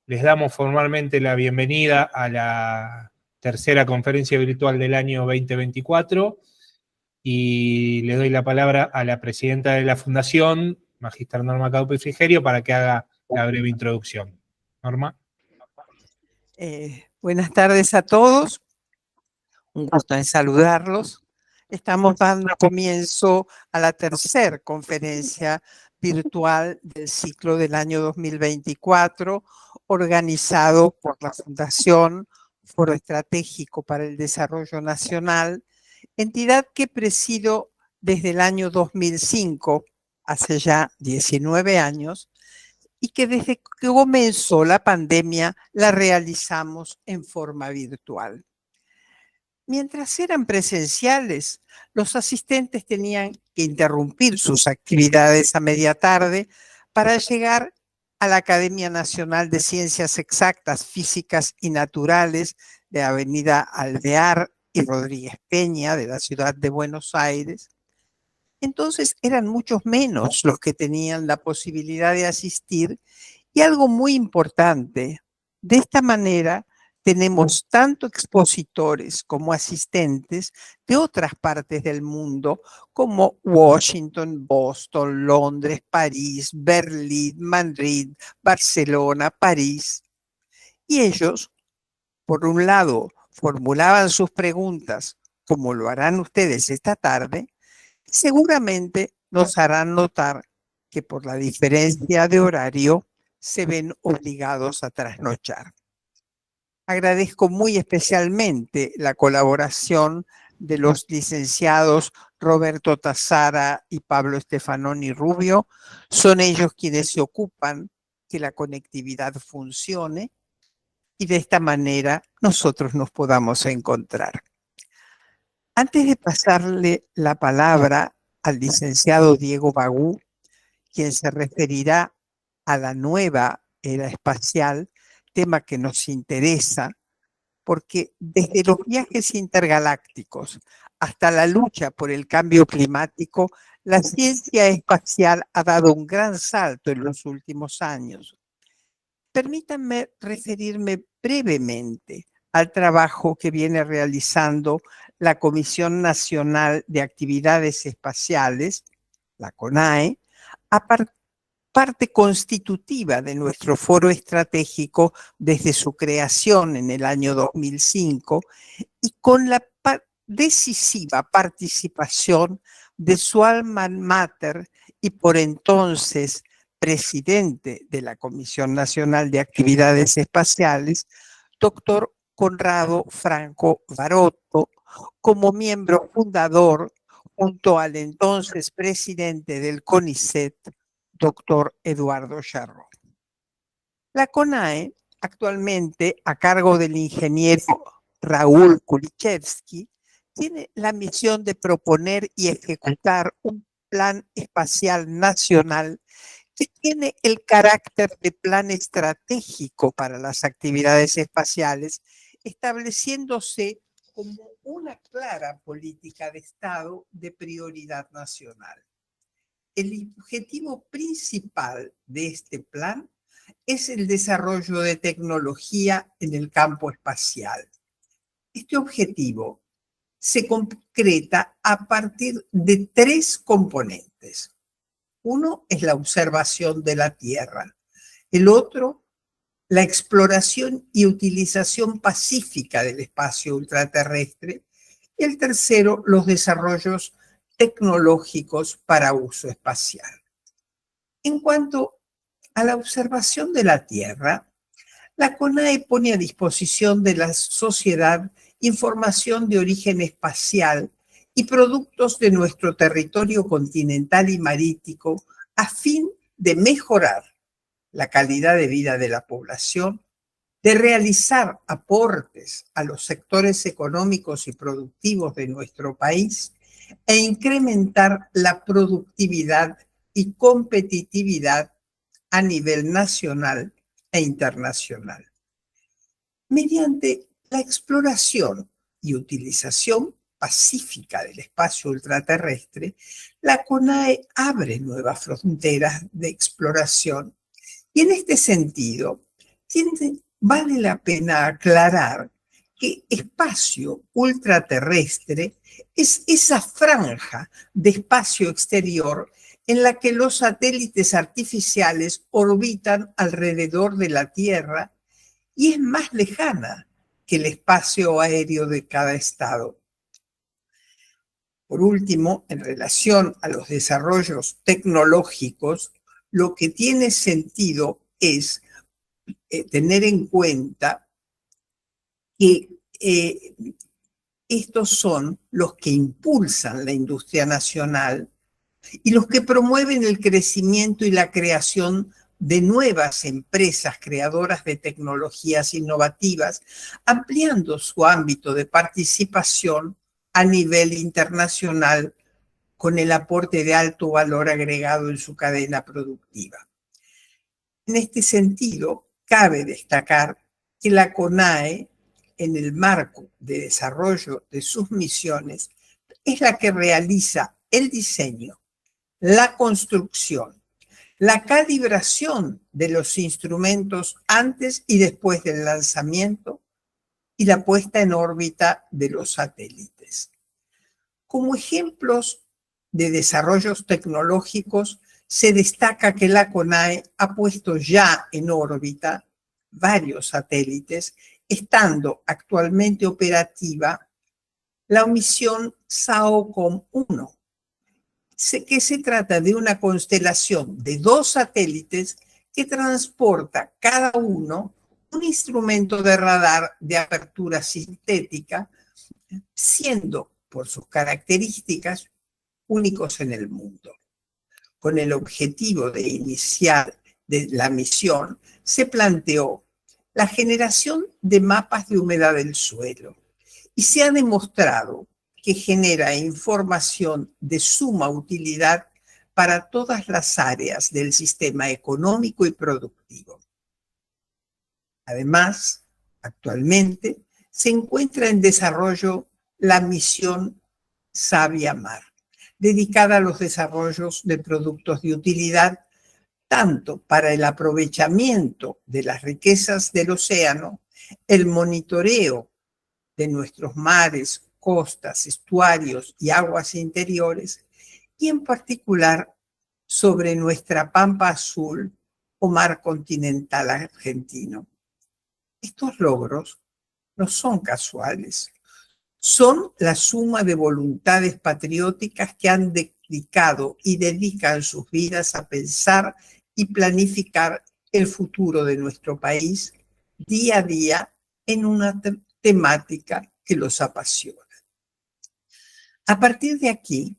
Les damos formalmente la bienvenida a la tercera conferencia virtual del año 2024 y le doy la palabra a la presidenta de la Fundación, Magíster Norma Caupe Frigerio, para que haga la breve introducción. Norma. Buenas tardes a todos, un gusto en saludarlos. Estamos dando comienzo a la tercera conferencia virtual del ciclo del año 2024, organizado por la Fundación Foro Estratégico para el Desarrollo Nacional, entidad que presido desde el año 2005, hace ya 19 años, y que desde que comenzó la pandemia la realizamos en forma virtual. Mientras eran presenciales, los asistentes tenían que interrumpir sus actividades a media tarde para llegar a la Academia Nacional de Ciencias Exactas, Físicas y Naturales de Avenida Alvear y Rodríguez Peña de la ciudad de Buenos Aires. Entonces eran muchos menos los que tenían la posibilidad de asistir. Y algo muy importante, de esta manera tenemos tanto expositores como asistentes de otras partes del mundo, como Washington, Boston, Londres, París, Berlín, Madrid, Barcelona, París. Y ellos, por un lado, formulaban sus preguntas, como lo harán ustedes esta tarde, seguramente nos harán notar que por la diferencia de horario se ven obligados a trasnochar. Agradezco muy especialmente la colaboración de los licenciados Roberto Tazara y Pablo Stefanoni Rubio. Son ellos quienes se ocupan que la conectividad funcione y de esta manera nosotros nos podamos encontrar. Antes de pasarle la palabra al licenciado Diego Bagú, quien se referirá a la nueva era espacial, tema que nos interesa, porque desde los viajes intergalácticos hasta la lucha por el cambio climático, la ciencia espacial ha dado un gran salto en los últimos años. Permítanme referirme brevemente al trabajo que viene realizando la Comisión Nacional de Actividades Espaciales, la CONAE, parte constitutiva de nuestro foro estratégico desde su creación en el año 2005 y con la decisiva participación de su alma mater y por entonces presidente de la Comisión Nacional de Actividades Espaciales, doctor Conrado Franco Barotto, como miembro fundador junto al entonces presidente del CONICET, doctor Eduardo Charro. La CONAE, actualmente a cargo del ingeniero Raúl Kulichevsky, tiene la misión de proponer y ejecutar un plan espacial nacional que tiene el carácter de plan estratégico para las actividades espaciales, estableciéndose como una clara política de Estado de prioridad nacional. El objetivo principal de este plan es el desarrollo de tecnología en el campo espacial. Este objetivo se concreta a partir de tres componentes. Uno es la observación de la Tierra. El otro, la exploración y utilización pacífica del espacio ultraterrestre. Y el tercero, los desarrollos tecnológicos para uso espacial. En cuanto a la observación de la Tierra, la CONAE pone a disposición de la sociedad información de origen espacial y productos de nuestro territorio continental y marítimo a fin de mejorar la calidad de vida de la población, de realizar aportes a los sectores económicos y productivos de nuestro país e incrementar la productividad y competitividad a nivel nacional e internacional. Mediante la exploración y utilización pacífica del espacio ultraterrestre, la CONAE abre nuevas fronteras de exploración y en este sentido Vale la pena aclarar que espacio ultraterrestre es esa franja de espacio exterior en la que los satélites artificiales orbitan alrededor de la Tierra y es más lejana que el espacio aéreo de cada estado. Por último, en relación a los desarrollos tecnológicos, lo que tiene sentido es tener en cuenta que estos son los que impulsan la industria nacional y los que promueven el crecimiento y la creación de nuevas empresas creadoras de tecnologías innovativas, ampliando su ámbito de participación a nivel internacional con el aporte de alto valor agregado en su cadena productiva. En este sentido, cabe destacar que la CONAE, en el marco de desarrollo de sus misiones, es la que realiza el diseño, la construcción, la calibración de los instrumentos antes y después del lanzamiento y la puesta en órbita de los satélites. Como ejemplos de desarrollos tecnológicos, se destaca que la CONAE ha puesto ya en órbita varios satélites, estando actualmente operativa la misión SAOCOM-1, que se trata de una constelación de 2 satélites que transporta cada uno un instrumento de radar de apertura sintética, siendo por sus características únicos en el mundo. Con el objetivo de iniciar de la misión, se planteó la generación de mapas de humedad del suelo y se ha demostrado que genera información de suma utilidad para todas las áreas del sistema económico y productivo. Además, actualmente se encuentra en desarrollo la misión Sabia Mar, dedicada a los desarrollos de productos de utilidad tanto para el aprovechamiento de las riquezas del océano, el monitoreo de nuestros mares, costas, estuarios y aguas interiores, y en particular sobre nuestra pampa azul o mar continental argentino. Estos logros no son casuales, son la suma de voluntades patrióticas que han dedicado y dedican sus vidas a pensar y planificar el futuro de nuestro país día a día en una temática que los apasiona. A partir de aquí,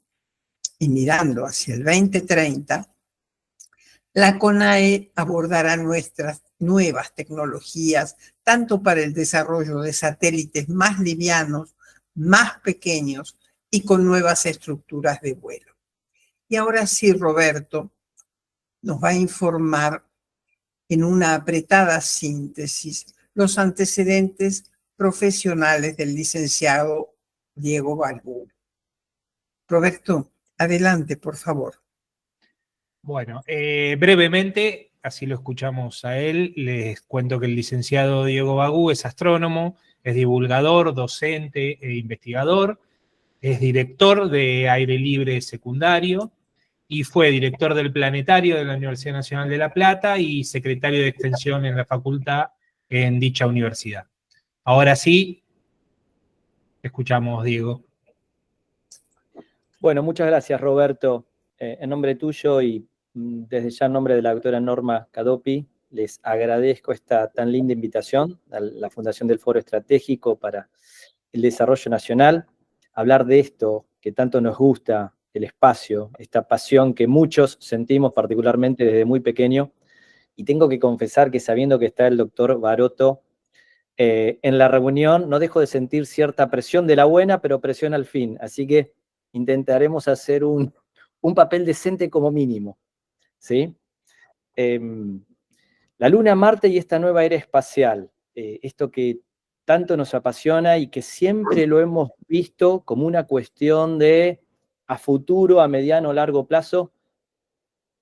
y mirando hacia el 2030, la CONAE abordará nuestras nuevas tecnologías, tanto para el desarrollo de satélites más livianos, más pequeños y con nuevas estructuras de vuelo. Y ahora sí, Roberto nos va a informar en una apretada síntesis los antecedentes profesionales del licenciado Diego Bagú. Roberto, adelante, por favor. Bueno, brevemente, así lo escuchamos a él, les cuento que el licenciado Diego Bagú es astrónomo, es divulgador, docente e investigador, es director de Aire Libre Secundario y fue director del Planetario de la Universidad Nacional de La Plata y secretario de extensión en la facultad en dicha universidad. Ahora sí, escuchamos, Diego. Bueno, muchas gracias, Roberto. En nombre tuyo y desde ya en nombre de la doctora Norma Cadopi, les agradezco esta tan linda invitación a la Fundación del Foro Estratégico para el Desarrollo Nacional, hablar de esto que tanto nos gusta, el espacio, esta pasión que muchos sentimos particularmente desde muy pequeño. Y tengo que confesar que sabiendo que está el doctor Baroto en la reunión, no dejo de sentir cierta presión de la buena, pero presión al fin. Así que intentaremos hacer un papel decente como mínimo, ¿sí? La Luna, Marte y esta nueva era espacial, esto que tanto nos apasiona y que siempre lo hemos visto como una cuestión de a futuro, a mediano o largo plazo,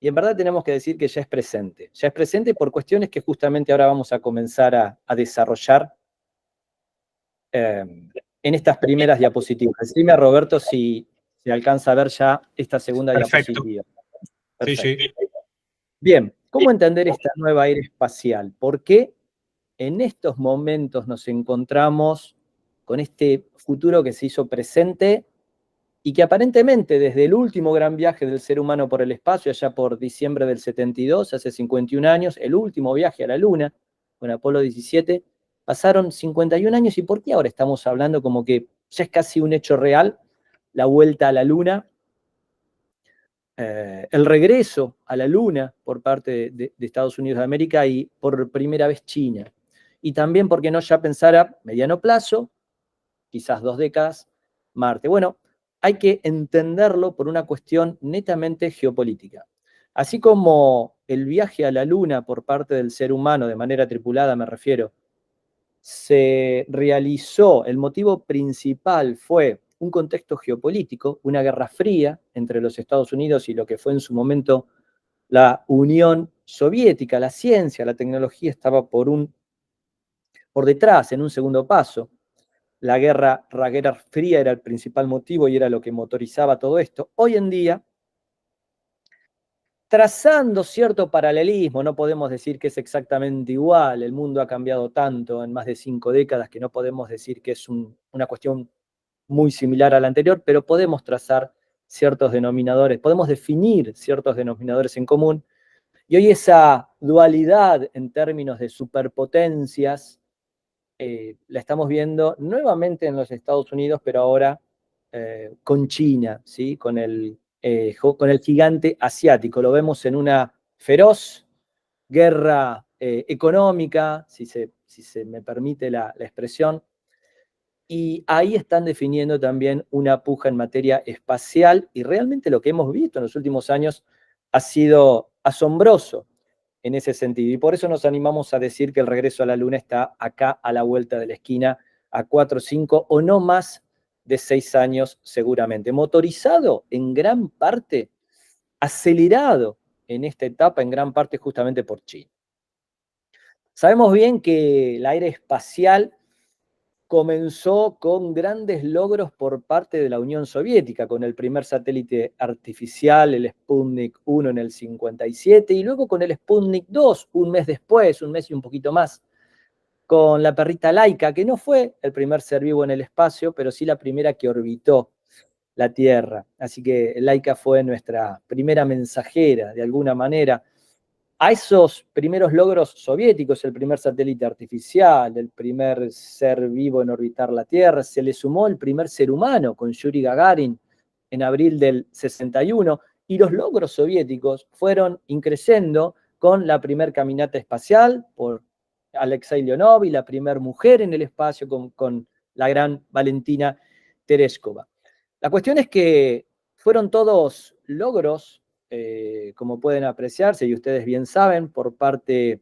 y en verdad tenemos que decir que ya es presente por cuestiones que justamente ahora vamos a comenzar a desarrollar en estas primeras diapositivas. Decime a Roberto si se alcanza a ver ya esta segunda Perfecto. diapositiva. Perfecto. Sí, sí. Bien, ¿cómo entender esta nueva era espacial? ¿Por qué en estos momentos nos encontramos con este futuro que se hizo presente y que aparentemente desde el último gran viaje del ser humano por el espacio, allá por diciembre del 72, hace 51 años, el último viaje a la Luna, con Apolo 17, pasaron 51 años, ¿y por qué ahora estamos hablando como que ya es casi un hecho real la vuelta a la Luna? El regreso a la Luna por parte de Estados Unidos de América y por primera vez China. Y también, ¿por qué no ya pensar a mediano plazo, quizás 2 décadas, Marte? Bueno, hay que entenderlo por una cuestión netamente geopolítica. Así como el viaje a la Luna por parte del ser humano, de manera tripulada me refiero, se realizó, el motivo principal fue un contexto geopolítico, una guerra fría entre los Estados Unidos y lo que fue en su momento la Unión Soviética. La ciencia, la tecnología estaba por detrás, en un segundo paso. La guerra fría era el principal motivo y era lo que motorizaba todo esto. Hoy en día, trazando cierto paralelismo, no podemos decir que es exactamente igual, el mundo ha cambiado tanto en más de 5 décadas que no podemos decir que es una cuestión muy similar a la anterior, pero podemos trazar ciertos denominadores, podemos definir ciertos denominadores en común, y hoy esa dualidad en términos de superpotencias la estamos viendo nuevamente en los Estados Unidos, pero ahora con China, ¿sí? Con el gigante asiático. Lo vemos en una feroz guerra económica, si se me permite la expresión, y ahí están definiendo también una puja en materia espacial, y realmente lo que hemos visto en los últimos años ha sido asombroso en ese sentido. Y por eso nos animamos a decir que el regreso a la Luna está acá a la vuelta de la esquina, a 4, 5 o no más de 6 años seguramente. Motorizado en gran parte, acelerado en esta etapa en gran parte justamente por China. Sabemos bien que la era espacial comenzó con grandes logros por parte de la Unión Soviética, con el primer satélite artificial, el Sputnik 1 en el 57, y luego con el Sputnik 2, un mes después, un mes y un poquito más, con la perrita Laika, que no fue el primer ser vivo en el espacio, pero sí la primera que orbitó la Tierra. Así que Laika fue nuestra primera mensajera, de alguna manera. A esos primeros logros soviéticos, el primer satélite artificial, el primer ser vivo en orbitar la Tierra, se le sumó el primer ser humano con Yuri Gagarin en abril del 61, y los logros soviéticos fueron increciendo con la primer caminata espacial por Alexei Leonov y la primera mujer en el espacio con la gran Valentina Tereshkova. La cuestión es que fueron todos logros como pueden apreciarse, y ustedes bien saben, por parte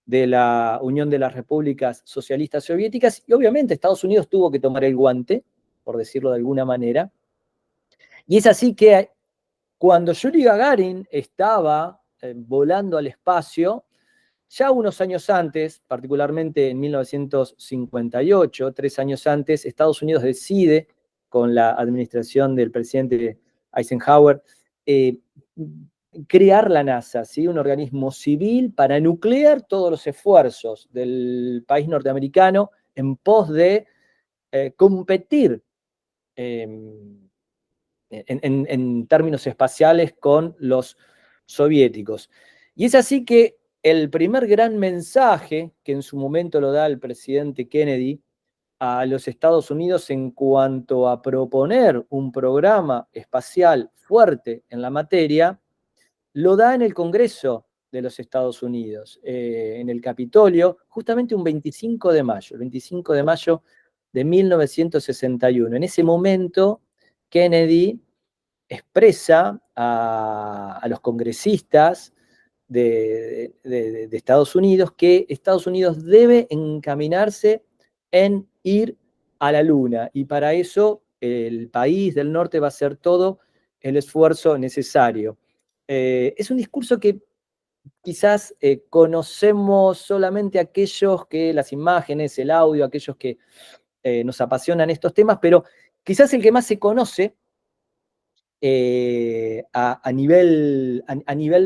de la Unión de las Repúblicas Socialistas Soviéticas, y obviamente Estados Unidos tuvo que tomar el guante, por decirlo de alguna manera, y es así que cuando Yuri Gagarin estaba volando al espacio, ya unos años antes, particularmente en 1958, 3 años antes, Estados Unidos decide, con la administración del presidente Eisenhower, crear la NASA, ¿sí? Un organismo civil para nuclear todos los esfuerzos del país norteamericano en pos de competir en términos espaciales con los soviéticos. Y es así que el primer gran mensaje que en su momento lo da el presidente Kennedy a los Estados Unidos en cuanto a proponer un programa espacial fuerte en la materia, lo da en el Congreso de los Estados Unidos, en el Capitolio, justamente un 25 de mayo, el 25 de mayo de 1961. En ese momento, Kennedy expresa a los congresistas de Estados Unidos que Estados Unidos debe encaminarse en ir a la Luna, y para eso el país del norte va a hacer todo el esfuerzo necesario. es un discurso que quizás conocemos solamente aquellos que las imágenes, el audio, aquellos que nos apasionan estos temas, pero quizás el que más se conoce a nivel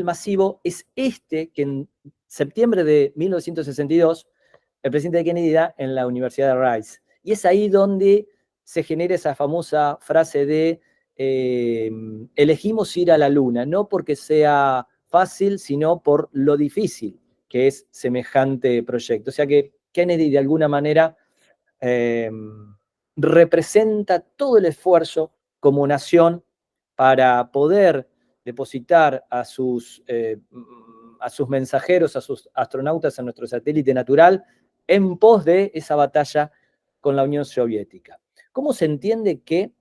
masivo es este que en septiembre de 1962 el presidente Kennedy da en la Universidad de Rice. Y es ahí donde se genera esa famosa frase de elegimos ir a la luna, no porque sea fácil, sino por lo difícil que es semejante proyecto. O sea que Kennedy de alguna manera representa todo el esfuerzo como nación para poder depositar a sus mensajeros, a sus astronautas en nuestro satélite natural, en pos de esa batalla con la Unión Soviética. ¿Cómo se entiende que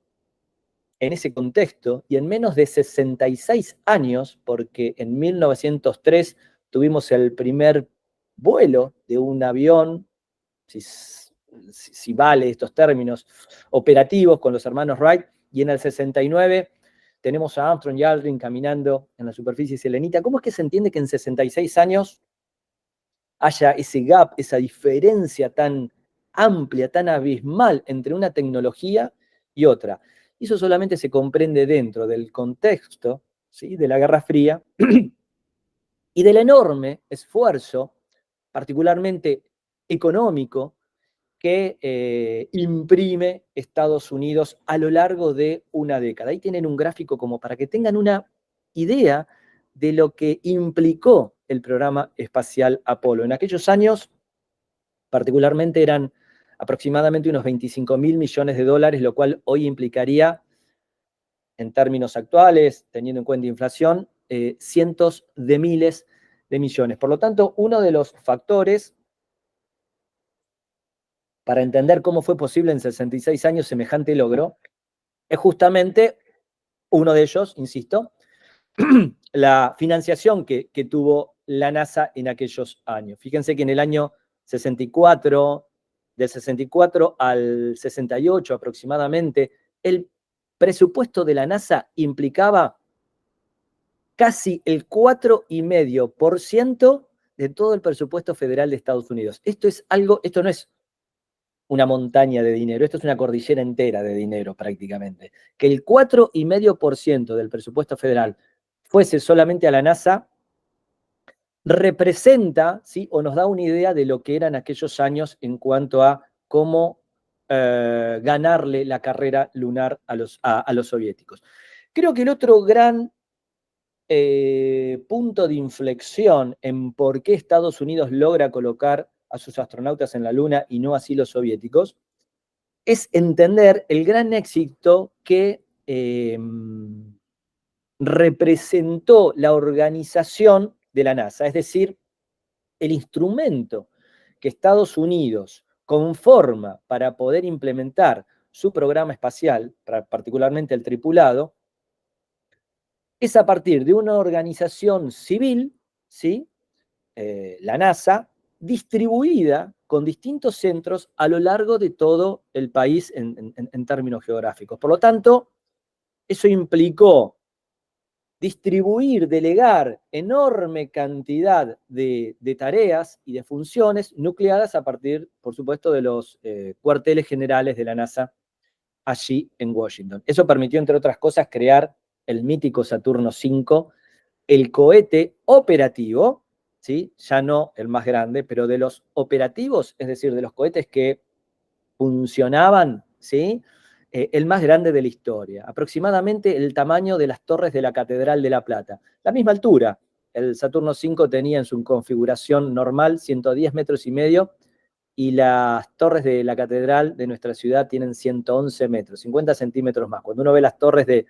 en ese contexto y en menos de 66 años, porque en 1903 tuvimos el primer vuelo de un avión, si vale estos términos, operativos con los hermanos Wright, y en el 69 tenemos a Armstrong y Aldrin caminando en la superficie selenita? ¿Cómo es que se entiende que en 66 años haya ese gap, esa diferencia tan amplia, tan abismal entre una tecnología y otra? Y eso solamente se comprende dentro del contexto, ¿sí?, de la Guerra Fría y del enorme esfuerzo, particularmente económico, que imprime Estados Unidos a lo largo de una década. Ahí tienen un gráfico como para que tengan una idea de lo que implicó el programa espacial Apolo. En aquellos años, particularmente, eran aproximadamente unos 25.000 millones de dólares, lo cual hoy implicaría, en términos actuales, teniendo en cuenta inflación, cientos de miles de millones. Por lo tanto, uno de los factores para entender cómo fue posible en 66 años semejante logro, es justamente uno de ellos, insisto, la financiación que tuvo la NASA en aquellos años. Fíjense que en el año 64, del 64 al 68 aproximadamente, el presupuesto de la NASA implicaba casi el 4,5% de todo el presupuesto federal de Estados Unidos. Esto no es una montaña de dinero, esto es una cordillera entera de dinero prácticamente. Que el 4,5% del presupuesto federal fuese solamente a la NASA representa, ¿sí?, o nos da una idea de lo que eran aquellos años en cuanto a cómo ganarle la carrera lunar a los soviéticos. Creo que el otro gran punto de inflexión en por qué Estados Unidos logra colocar a sus astronautas en la Luna y no así los soviéticos, es entender el gran éxito que representó la organización de la NASA, es decir, el instrumento que Estados Unidos conforma para poder implementar su programa espacial, particularmente el tripulado, es a partir de una organización civil, ¿sí?, la NASA, distribuida con distintos centros a lo largo de todo el país en términos geográficos. Por lo tanto, eso implicó distribuir, delegar enorme cantidad de tareas y de funciones nucleadas a partir, por supuesto, de los cuarteles generales de la NASA allí en Washington. Eso permitió, entre otras cosas, crear el mítico Saturno V, el cohete operativo, ¿sí?, ya no el más grande, pero de los operativos, es decir, de los cohetes que funcionaban, ¿sí?, el más grande de la historia, aproximadamente el tamaño de las torres de la Catedral de La Plata, la misma altura. El Saturno V tenía en su configuración normal 110 metros y medio, y las torres de la Catedral de nuestra ciudad tienen 111 metros, 50 centímetros más. Cuando uno ve las torres de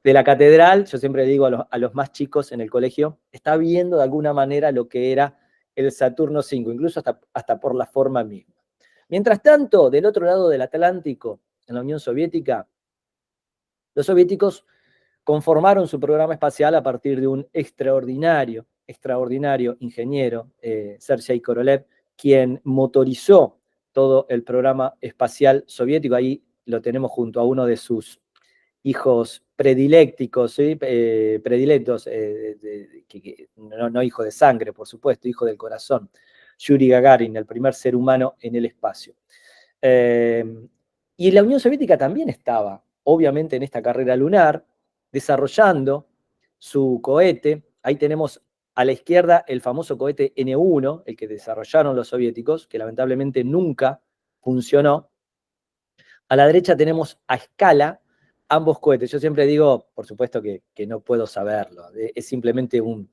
la Catedral, yo siempre digo a los más chicos en el colegio, está viendo de alguna manera lo que era el Saturno V, incluso hasta por la forma misma. Mientras tanto, del otro lado del Atlántico, en la Unión Soviética, los soviéticos conformaron su programa espacial a partir de un extraordinario ingeniero, Sergei Korolev, quien motorizó todo el programa espacial soviético. Ahí lo tenemos junto a uno de sus hijos predilectos, ¿sí? Predilectos, no hijo de sangre, por supuesto, hijo del corazón. Yuri Gagarin, el primer ser humano en el espacio. Y la Unión Soviética también estaba, obviamente, en esta carrera lunar, desarrollando su cohete. Ahí tenemos a la izquierda el famoso cohete N-1, el que desarrollaron los soviéticos, que lamentablemente nunca funcionó. A la derecha tenemos a escala ambos cohetes. Yo siempre digo, por supuesto que no puedo saberlo, es simplemente un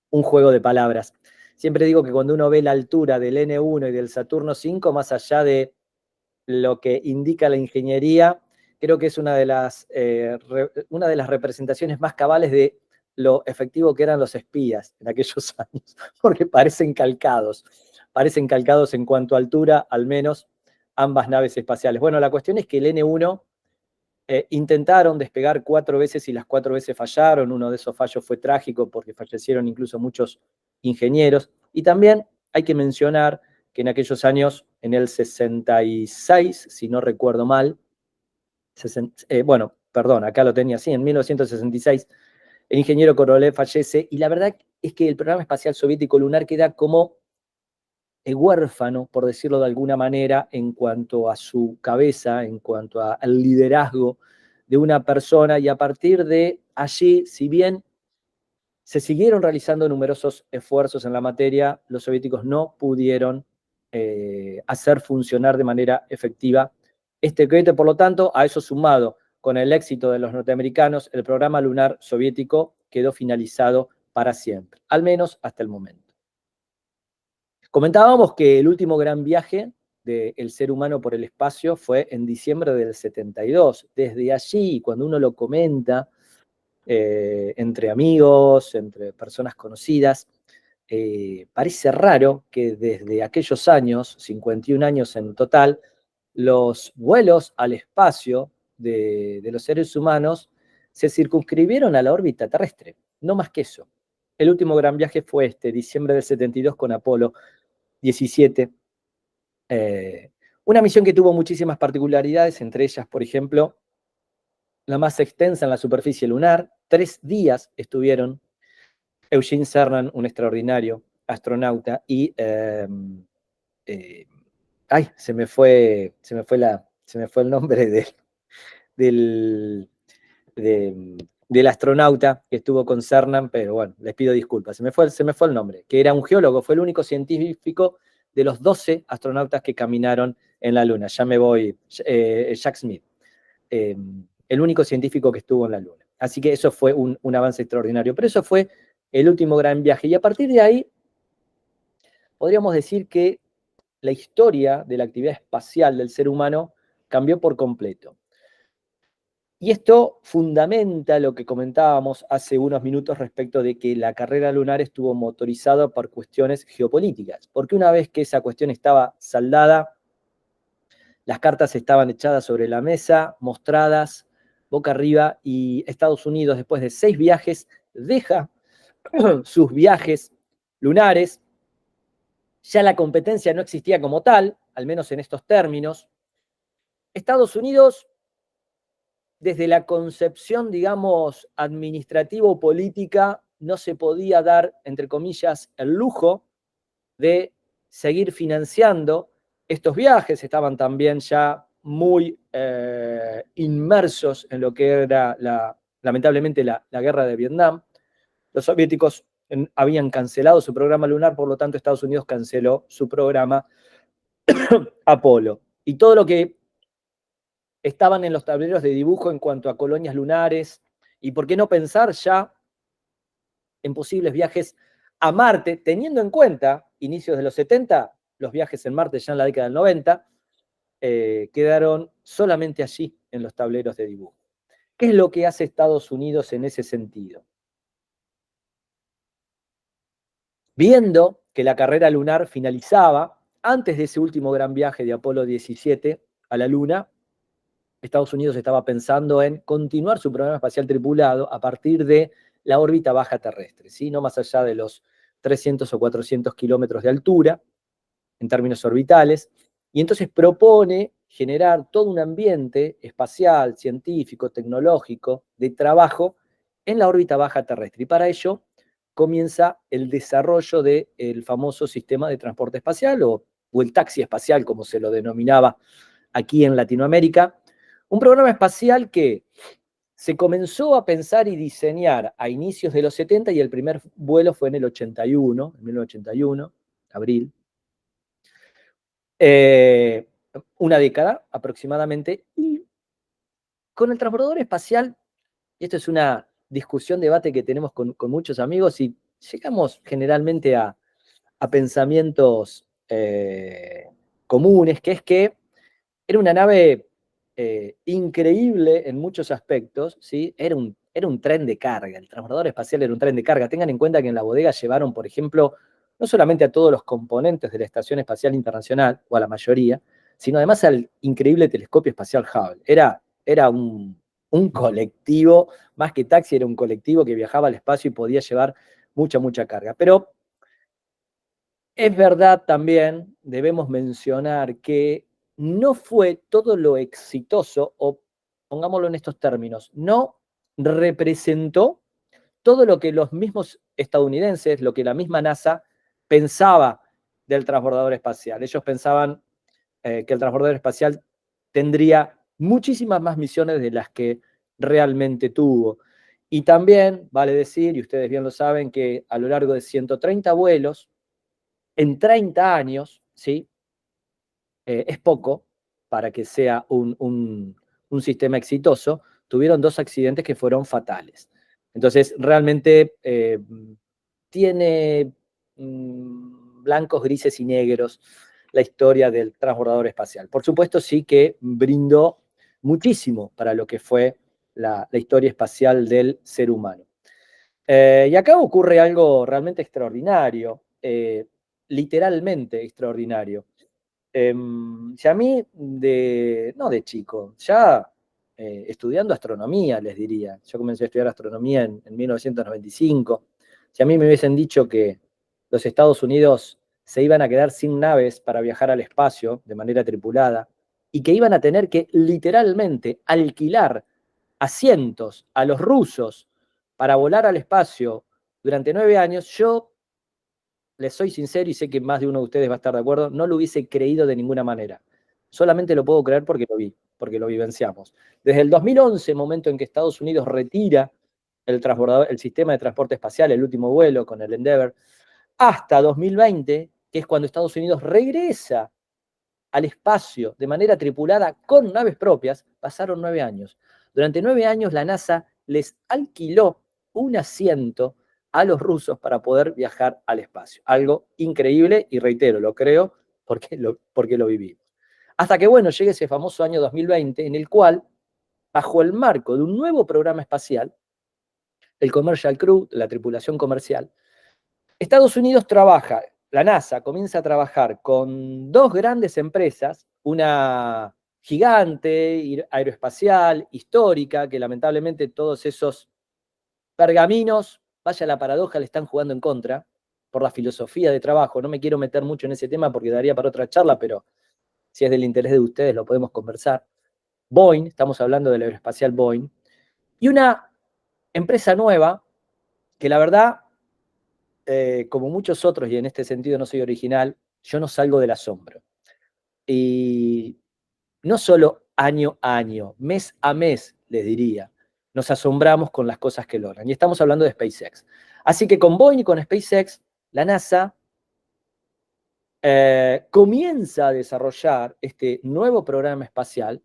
juego de palabras. Siempre digo que cuando uno ve la altura del N1 y del Saturno 5, más allá de lo que indica la ingeniería, creo que es una de las representaciones más cabales de lo efectivo que eran los espías en aquellos años, porque parecen calcados en cuanto a altura, al menos, ambas naves espaciales. Bueno, la cuestión es que el N1 intentaron despegar 4 veces y las 4 veces fallaron. Uno de esos fallos fue trágico porque fallecieron incluso muchos ingenieros. Y también hay que mencionar que en aquellos años, en el 66, si no recuerdo mal, acá lo tenía así, en 1966, el ingeniero Korolev fallece, y la verdad es que el programa espacial soviético lunar queda como huérfano, por decirlo de alguna manera, en cuanto a su cabeza, en cuanto al liderazgo de una persona, y a partir de allí, si bien se siguieron realizando numerosos esfuerzos en la materia, los soviéticos no pudieron hacer funcionar de manera efectiva este cohete. Por lo tanto, a eso sumado con el éxito de los norteamericanos, el programa lunar soviético quedó finalizado para siempre, al menos hasta el momento. Comentábamos que el último gran viaje del ser humano por el espacio fue en diciembre del 72. Desde allí, cuando uno lo comenta entre amigos, entre personas conocidas, parece raro que desde aquellos años, 51 años en total, los vuelos al espacio de los seres humanos se circunscribieron a la órbita terrestre, no más que eso. El último gran viaje fue diciembre del 72, con Apolo 17. Una misión que tuvo muchísimas particularidades, entre ellas, por ejemplo, la más extensa en la superficie lunar. 3 días estuvieron Eugene Cernan, un extraordinario astronauta, y se me fue el nombre del astronauta que estuvo con Cernan, pero bueno, les pido disculpas, se me fue el nombre, que era un geólogo, fue el único científico de los 12 astronautas que caminaron en la Luna. Ya me voy, Jack Smith, el único científico que estuvo en la Luna. Así que eso fue un avance extraordinario, pero eso fue el último gran viaje. Y a partir de ahí, podríamos decir que la historia de la actividad espacial del ser humano cambió por completo. Y esto fundamenta lo que comentábamos hace unos minutos respecto de que la carrera lunar estuvo motorizada por cuestiones geopolíticas, porque una vez que esa cuestión estaba saldada, las cartas estaban echadas sobre la mesa, mostradas boca arriba, y Estados Unidos, después de 6 viajes, deja sus viajes lunares. Ya la competencia no existía como tal, al menos en estos términos. Estados Unidos, desde la concepción, digamos, administrativo-política, no se podía dar, entre comillas, el lujo de seguir financiando estos viajes. Estaban también ya muy inmersos en lo que era, lamentablemente, la guerra de Vietnam. Los soviéticos habían cancelado su programa lunar, por lo tanto Estados Unidos canceló su programa Apolo. Y todo lo que estaban en los tableros de dibujo en cuanto a colonias lunares, y por qué no pensar ya en posibles viajes a Marte, teniendo en cuenta, inicios de los 70, los viajes en Marte ya en la década del 90, quedaron solamente allí en los tableros de dibujo. ¿Qué es lo que hace Estados Unidos en ese sentido? Viendo que la carrera lunar finalizaba, antes de ese último gran viaje de Apolo 17 a la Luna, Estados Unidos estaba pensando en continuar su programa espacial tripulado a partir de la órbita baja terrestre, ¿sí? No más allá de los 300 o 400 kilómetros de altura, en términos orbitales, y entonces propone generar todo un ambiente espacial, científico, tecnológico, de trabajo en la órbita baja terrestre. Y para ello comienza el desarrollo del famoso sistema de transporte espacial o el taxi espacial, como se lo denominaba aquí en Latinoamérica. Un programa espacial que se comenzó a pensar y diseñar a inicios de los 70 y el primer vuelo fue en el 81, en 1981, abril. Una década aproximadamente. Y con el transbordador espacial, y esto es una discusión, debate que tenemos con muchos amigos y llegamos generalmente a pensamientos comunes, que es que era una nave increíble en muchos aspectos, ¿sí? Era un tren de carga, el transbordador espacial era un tren de carga. Tengan en cuenta que en la bodega llevaron, por ejemplo, no solamente a todos los componentes de la Estación Espacial Internacional, o a la mayoría, sino además al increíble telescopio espacial Hubble. Era un colectivo, más que taxi, era un colectivo que viajaba al espacio y podía llevar mucha carga. Pero es verdad también, debemos mencionar que no fue todo lo exitoso, o pongámoslo en estos términos, no representó todo lo que los mismos estadounidenses, lo que la misma NASA pensaba del transbordador espacial. Ellos pensaban que el transbordador espacial tendría muchísimas más misiones de las que realmente tuvo. Y también vale decir, y ustedes bien lo saben, que a lo largo de 130 vuelos, en 30 años, ¿sí? Es poco para que sea un sistema exitoso. Tuvieron 2 accidentes que fueron fatales. Entonces, realmente tiene blancos, grises y negros la historia del transbordador espacial. Por supuesto, sí que brindó muchísimo para lo que fue la historia espacial del ser humano. Y acá ocurre algo realmente extraordinario, literalmente extraordinario. Si a mí, no de chico, ya estudiando astronomía, les diría, yo comencé a estudiar astronomía en 1995, si a mí me hubiesen dicho que los Estados Unidos se iban a quedar sin naves para viajar al espacio de manera tripulada y que iban a tener que literalmente alquilar asientos a los rusos para volar al espacio durante 9 años, yo les soy sincero y sé que más de uno de ustedes va a estar de acuerdo, no lo hubiese creído de ninguna manera. Solamente lo puedo creer porque lo vi, porque lo vivenciamos. Desde el 2011, momento en que Estados Unidos retira el sistema de transporte espacial, el último vuelo con el Endeavour, hasta 2020, que es cuando Estados Unidos regresa al espacio de manera tripulada con naves propias, pasaron 9 años. Durante 9 años la NASA les alquiló un asiento a los rusos para poder viajar al espacio. Algo increíble y reitero, lo creo porque lo vivimos. Hasta que, bueno, llegue ese famoso año 2020 en el cual, bajo el marco de un nuevo programa espacial, el Commercial Crew, la tripulación comercial, Estados Unidos trabaja, la NASA comienza a trabajar con 2 grandes empresas, una gigante, aeroespacial, histórica, que lamentablemente todos esos pergaminos, vaya la paradoja, le están jugando en contra por la filosofía de trabajo. No me quiero meter mucho en ese tema porque daría para otra charla, pero si es del interés de ustedes lo podemos conversar. Boeing, estamos hablando del aeroespacial Boeing, y una empresa nueva que la verdad, como muchos otros, y en este sentido no soy original, yo no salgo del asombro. Y no solo año a año, mes a mes, les diría, nos asombramos con las cosas que logran. Y estamos hablando de SpaceX. Así que con Boeing y con SpaceX, la NASA comienza a desarrollar este nuevo programa espacial,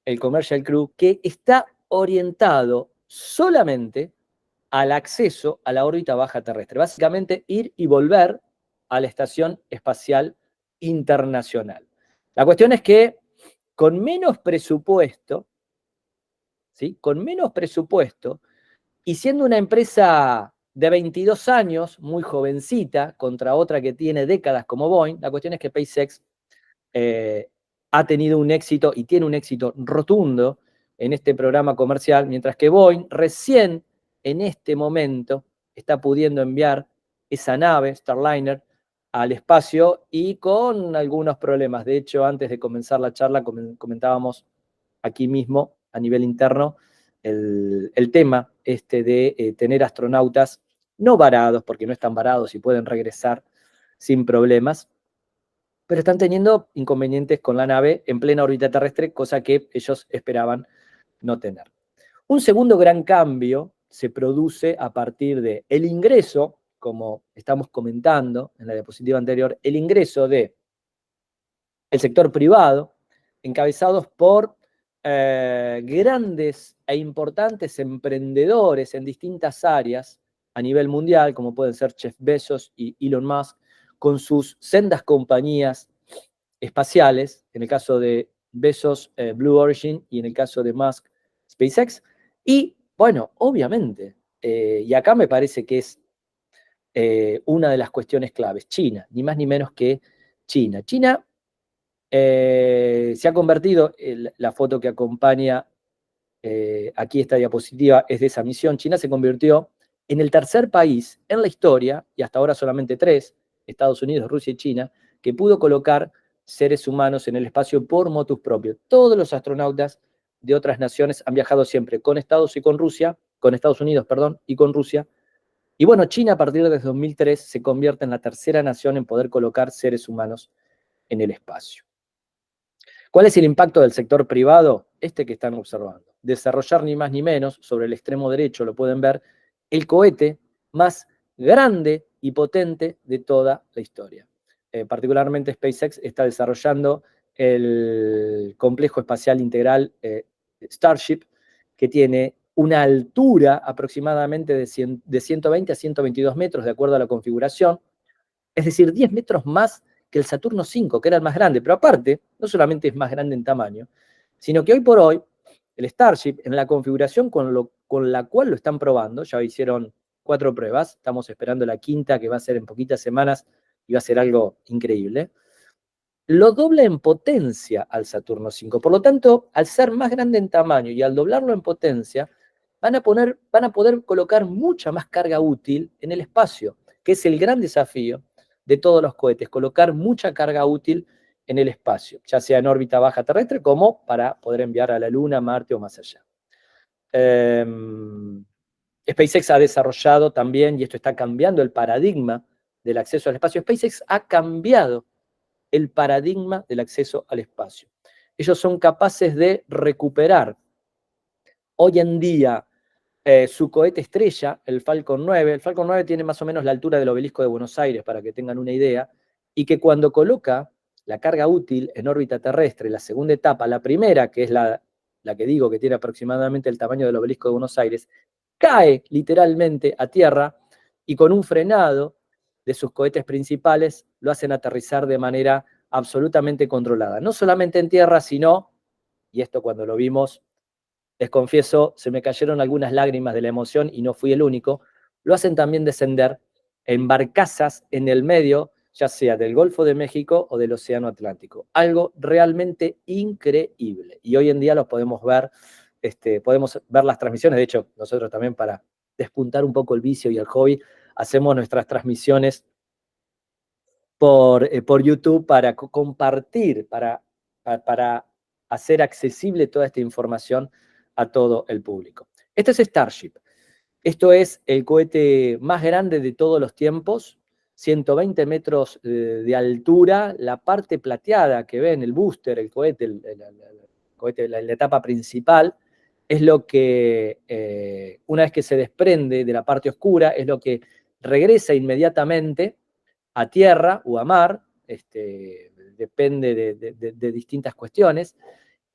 el Commercial Crew, que está orientado solamente al acceso a la órbita baja terrestre. Básicamente, ir y volver a la Estación Espacial Internacional. La cuestión es que con menos presupuesto, ¿sí? Con menos presupuesto, y siendo una empresa de 22 años, muy jovencita, contra otra que tiene décadas como Boeing, la cuestión es que SpaceX ha tenido un éxito y tiene un éxito rotundo en este programa comercial, mientras que Boeing recién en este momento está pudiendo enviar esa nave, Starliner, al espacio y con algunos problemas. De hecho, antes de comenzar la charla comentábamos aquí mismo, a nivel interno, el tema de tener astronautas no varados, porque no están varados y pueden regresar sin problemas, pero están teniendo inconvenientes con la nave en plena órbita terrestre, cosa que ellos esperaban no tener. Un segundo gran cambio se produce a partir del ingreso, como estamos comentando en la diapositiva anterior, el ingreso del sector privado, encabezados por grandes e importantes emprendedores en distintas áreas a nivel mundial, como pueden ser Jeff Bezos y Elon Musk, con sus sendas compañías espaciales, en el caso de Bezos, Blue Origin, y en el caso de Musk, SpaceX. Y, bueno, obviamente, y acá me parece que es una de las cuestiones claves, China, ni más ni menos que China. China se ha convertido, la foto que acompaña aquí esta diapositiva es de esa misión, China se convirtió en el tercer país en la historia, y hasta ahora solamente 3, Estados Unidos, Rusia y China, que pudo colocar seres humanos en el espacio por motus propio. Todos los astronautas de otras naciones han viajado siempre con Estados Unidos, perdón, y con Rusia. Y bueno, China a partir de 2003 se convierte en la tercera nación en poder colocar seres humanos en el espacio. ¿Cuál es el impacto del sector privado? Este que están observando. Desarrollar ni más ni menos, sobre el extremo derecho lo pueden ver, el cohete más grande y potente de toda la historia. Particularmente SpaceX está desarrollando el complejo espacial integral Starship, que tiene una altura aproximadamente de 120 a 122 metros de acuerdo a la configuración, es decir, 10 metros más que el Saturno V, que era el más grande. Pero aparte, no solamente es más grande en tamaño, sino que hoy por hoy, el Starship, en la configuración con la cual lo están probando, ya hicieron 4 pruebas, estamos esperando la quinta, que va a ser en poquitas semanas, y va a ser algo increíble, lo dobla en potencia al Saturno V. Por lo tanto, al ser más grande en tamaño y al doblarlo en potencia, van a poder colocar mucha más carga útil en el espacio, que es el gran desafío de todos los cohetes, colocar mucha carga útil en el espacio, ya sea en órbita baja terrestre como para poder enviar a la Luna, Marte o más allá. SpaceX ha desarrollado también, y esto está cambiando el paradigma del acceso al espacio, SpaceX ha cambiado el paradigma del acceso al espacio. Ellos son capaces de recuperar hoy en día su cohete estrella, el Falcon 9. El Falcon 9 tiene más o menos la altura del obelisco de Buenos Aires, para que tengan una idea, y que cuando coloca la carga útil en órbita terrestre, la segunda etapa, la primera, que es la que digo que tiene aproximadamente el tamaño del obelisco de Buenos Aires, cae literalmente a tierra y con un frenado de sus cohetes principales lo hacen aterrizar de manera absolutamente controlada. No solamente en tierra, sino, y esto cuando lo vimos, les confieso, se me cayeron algunas lágrimas de la emoción y no fui el único, lo hacen también descender en barcazas en el medio, ya sea del Golfo de México o del Océano Atlántico. Algo realmente increíble. Y hoy en día los podemos ver, podemos ver las transmisiones. De hecho, nosotros también, para despuntar un poco el vicio y el hobby, hacemos nuestras transmisiones por YouTube para compartir, para hacer accesible toda esta información a todo el público. Este es Starship. Esto es el cohete más grande de todos los tiempos, 120 metros de altura. La parte plateada que ven, el booster, el cohete, la etapa principal, es lo que, una vez que se desprende de la parte oscura, es lo que regresa inmediatamente a tierra o a mar, depende de distintas cuestiones.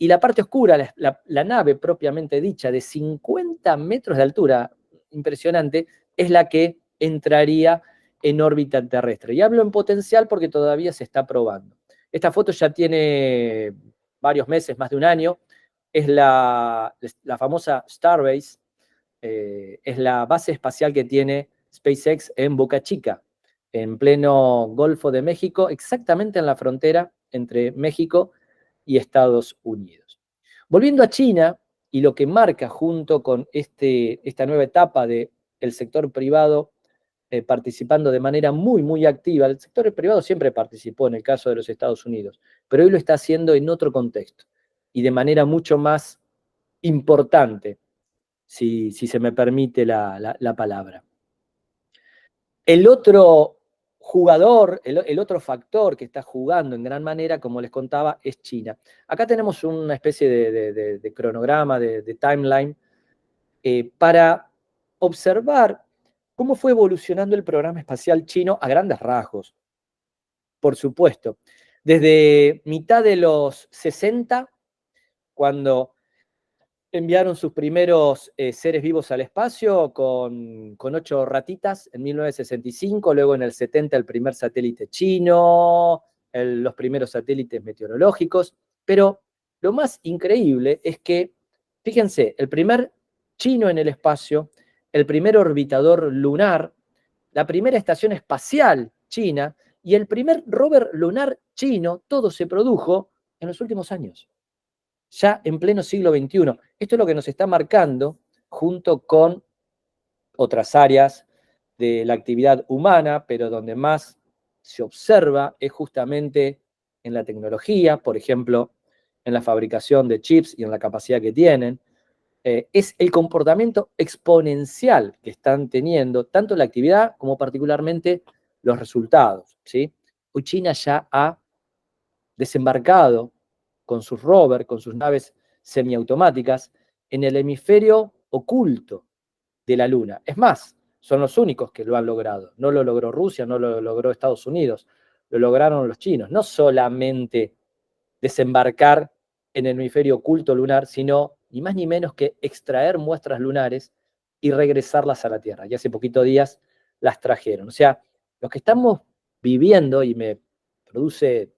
Y la parte oscura, la nave propiamente dicha, de 50 metros de altura, impresionante, es la que entraría en órbita terrestre. Y hablo en potencial porque todavía se está probando. Esta foto ya tiene varios meses, más de un año. Es la famosa Starbase, es la base espacial que tiene SpaceX en Boca Chica, en pleno Golfo de México, exactamente en la frontera entre México y Estados Unidos. Volviendo a China, y lo que marca junto con esta nueva etapa del sector privado participando de manera muy, muy activa. El sector privado siempre participó en el caso de los Estados Unidos, pero hoy lo está haciendo en otro contexto y de manera mucho más importante, si se me permite la palabra. El otro jugador, el otro factor que está jugando en gran manera, como les contaba, es China. Acá tenemos una especie de cronograma, de timeline, para observar cómo fue evolucionando el programa espacial chino a grandes rasgos. Por supuesto, desde mitad de los 60, cuando enviaron sus primeros seres vivos al espacio con 8 ratitas en 1965, luego en el 70 el primer satélite chino, los primeros satélites meteorológicos, pero lo más increíble es que, fíjense, el primer chino en el espacio, el primer orbitador lunar, la primera estación espacial china y el primer rover lunar chino, todo se produjo en los últimos años, ya en pleno siglo XXI. Esto es lo que nos está marcando, junto con otras áreas de la actividad humana, pero donde más se observa es justamente en la tecnología, por ejemplo, en la fabricación de chips y en la capacidad que tienen. Es el comportamiento exponencial que están teniendo, tanto la actividad como particularmente los resultados, ¿sí? Hoy China ya ha desembarcado con sus rovers, con sus naves semiautomáticas, en el hemisferio oculto de la Luna. Es más, son los únicos que lo han logrado. No lo logró Rusia, no lo logró Estados Unidos, lo lograron los chinos. No solamente desembarcar en el hemisferio oculto lunar, sino ni más ni menos que extraer muestras lunares y regresarlas a la Tierra. Y hace poquitos días las trajeron. O sea, lo que estamos viviendo, y me produce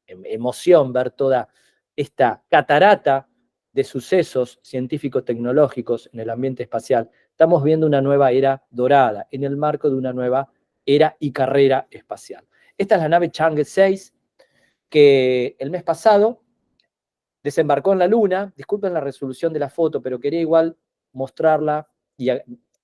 emoción ver toda esta catarata de sucesos científico-tecnológicos en el ambiente espacial, estamos viendo una nueva era dorada en el marco de una nueva era y carrera espacial. Esta es la nave Chang'e 6, que el mes pasado desembarcó en la Luna. Disculpen la resolución de la foto, pero quería igual mostrarla y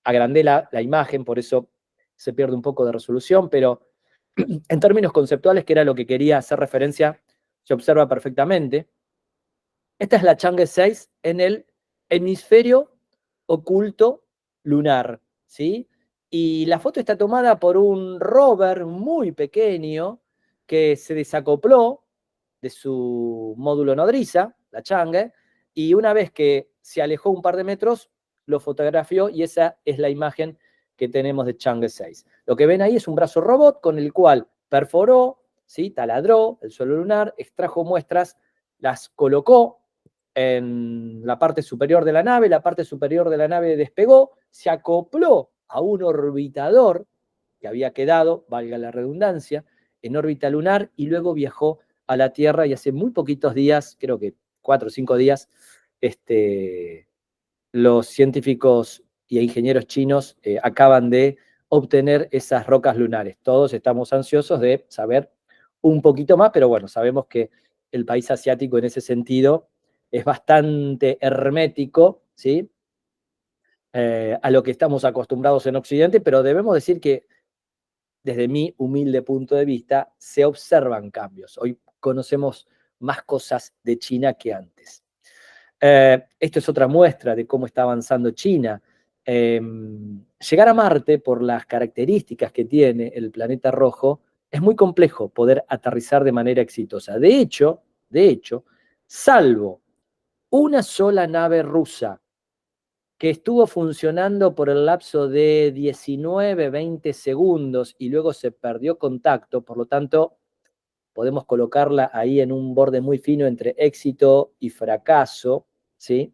agrandé la imagen, por eso se pierde un poco de resolución, pero en términos conceptuales, que era lo que quería hacer referencia, se observa perfectamente. Esta es la Chang'e 6 en el hemisferio oculto lunar, ¿sí? Y la foto está tomada por un rover muy pequeño que se desacopló de su módulo nodriza, la Chang'e, y una vez que se alejó un par de metros, lo fotografió y esa es la imagen que tenemos de Chang'e 6. Lo que ven ahí es un brazo robot con el cual perforó, ¿sí? Taladró el suelo lunar, extrajo muestras, las colocó en la parte superior de la nave despegó, se acopló a un orbitador que había quedado, valga la redundancia, en órbita lunar y luego viajó a la Tierra y hace muy poquitos días, creo que 4 o 5 días, los científicos y ingenieros chinos acaban de obtener esas rocas lunares. Todos estamos ansiosos de saber un poquito más, pero bueno, sabemos que el país asiático en ese sentido es bastante hermético, ¿sí? A lo que estamos acostumbrados en Occidente, pero debemos decir que desde mi humilde punto de vista se observan cambios. Hoy conocemos más cosas de China que antes. Esto es otra muestra de cómo está avanzando China. Llegar a Marte, por las características que tiene el planeta rojo, es muy complejo poder aterrizar de manera exitosa. De hecho, salvo una sola nave rusa que estuvo funcionando por el lapso de 19, 20 segundos y luego se perdió contacto, por lo tanto, podemos colocarla ahí en un borde muy fino entre éxito y fracaso, ¿sí?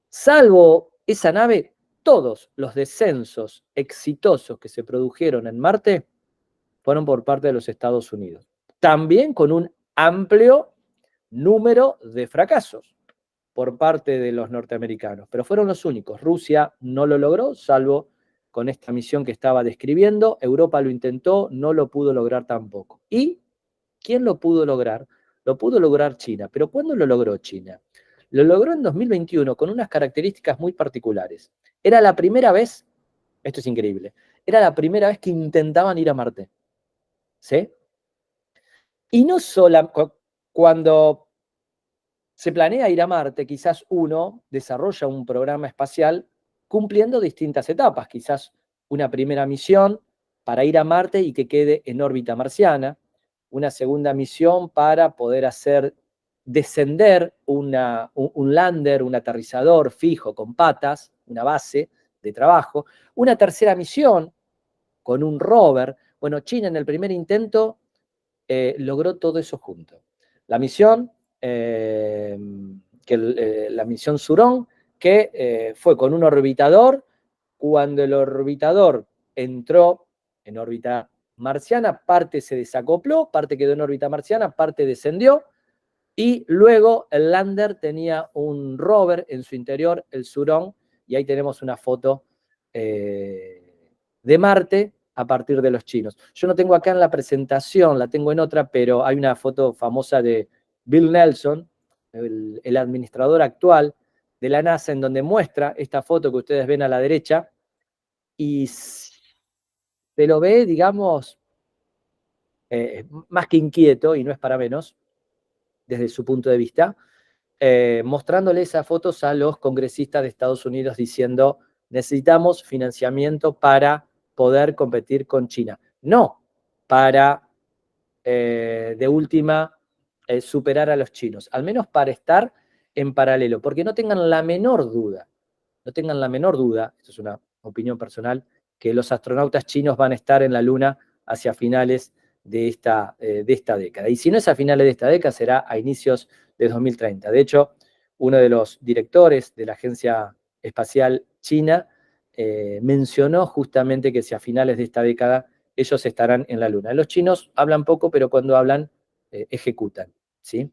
Salvo esa nave, todos los descensos exitosos que se produjeron en Marte fueron por parte de los Estados Unidos. También con un amplio número de fracasos por parte de los norteamericanos, pero fueron los únicos. Rusia no lo logró, salvo con esta misión que estaba describiendo. Europa lo intentó, no lo pudo lograr tampoco. ¿Y quién lo pudo lograr? Lo pudo lograr China. ¿Pero cuándo lo logró China? Lo logró en 2021 con unas características muy particulares. Era la primera vez, esto es increíble, era la primera vez que intentaban ir a Marte. ¿Sí? Y no solo cuando se planea ir a Marte, quizás uno desarrolla un programa espacial cumpliendo distintas etapas, quizás una primera misión para ir a Marte y que quede en órbita marciana, una segunda misión para poder hacer descender un lander, un aterrizador fijo con patas, una base de trabajo, una tercera misión con un rover. Bueno, China en el primer intento logró todo eso junto. La misión, la misión Surón, que fue con un orbitador. Cuando el orbitador entró en órbita marciana, parte se desacopló, parte quedó en órbita marciana, parte descendió, y luego el lander tenía un rover en su interior, el Surón, y ahí tenemos una foto de Marte a partir de los chinos. Yo no tengo acá en la presentación, la tengo en otra, pero hay una foto famosa de Bill Nelson, el administrador actual de la NASA, en donde muestra esta foto que ustedes ven a la derecha, y se lo ve, digamos, más que inquieto, y no es para menos, desde su punto de vista, mostrándole esas fotos a los congresistas de Estados Unidos diciendo, necesitamos financiamiento para poder competir con China. No para, de última, superar a los chinos, al menos para estar en paralelo, porque no tengan la menor duda, esto es una opinión personal, que los astronautas chinos van a estar en la Luna hacia finales de esta década. Y si no es a finales de esta década, será a inicios de 2030. De hecho, uno de los directores de la Agencia Espacial China mencionó justamente que si a finales de esta década ellos estarán en la Luna. Los chinos hablan poco, pero cuando hablan, ejecutan, ¿sí?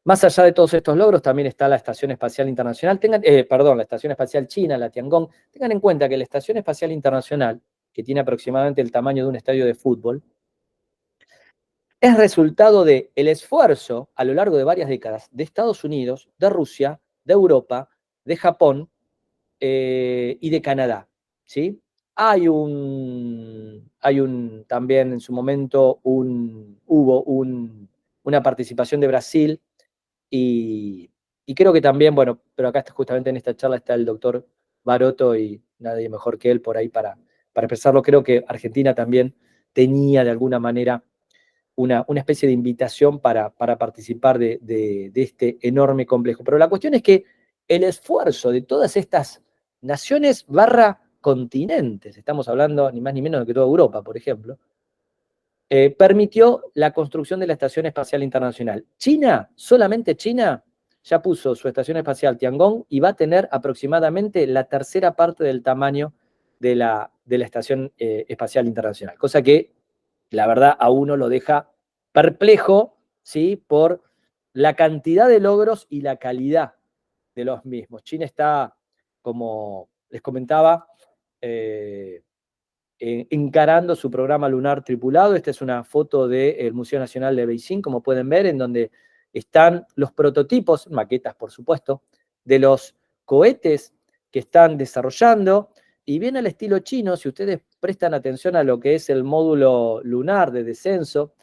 Más allá de todos estos logros, también está la Estación Espacial Internacional, la Estación Espacial China, la Tiangong. Tengan en cuenta que la Estación Espacial Internacional, que tiene aproximadamente el tamaño de un estadio de fútbol, es resultado del esfuerzo a lo largo de varias décadas de Estados Unidos, de Rusia, de Europa, de Japón y de Canadá, ¿sí? Hay también en su momento hubo una participación de Brasil y creo que también, bueno, pero acá justamente en esta charla está el doctor Baroto y nadie mejor que él por ahí para expresarlo. Creo que Argentina también tenía de alguna manera una especie de invitación para participar de este enorme complejo. Pero la cuestión es que el esfuerzo de todas estas naciones barra continentes, estamos hablando ni más ni menos de que toda Europa, por ejemplo, permitió la construcción de la Estación Espacial Internacional. China, solamente China, ya puso su Estación Espacial Tiangong y va a tener aproximadamente la tercera parte del tamaño de la Estación Espacial Internacional, cosa que la verdad a uno lo deja perplejo, ¿sí? Por la cantidad de logros y la calidad de los mismos. China está, como les comentaba, encarando su programa lunar tripulado. Esta es una foto del Museo Nacional de Beijing, como pueden ver, en donde están los prototipos, maquetas por supuesto, de los cohetes que están desarrollando, y bien al estilo chino, si ustedes prestan atención a lo que es el módulo lunar de descenso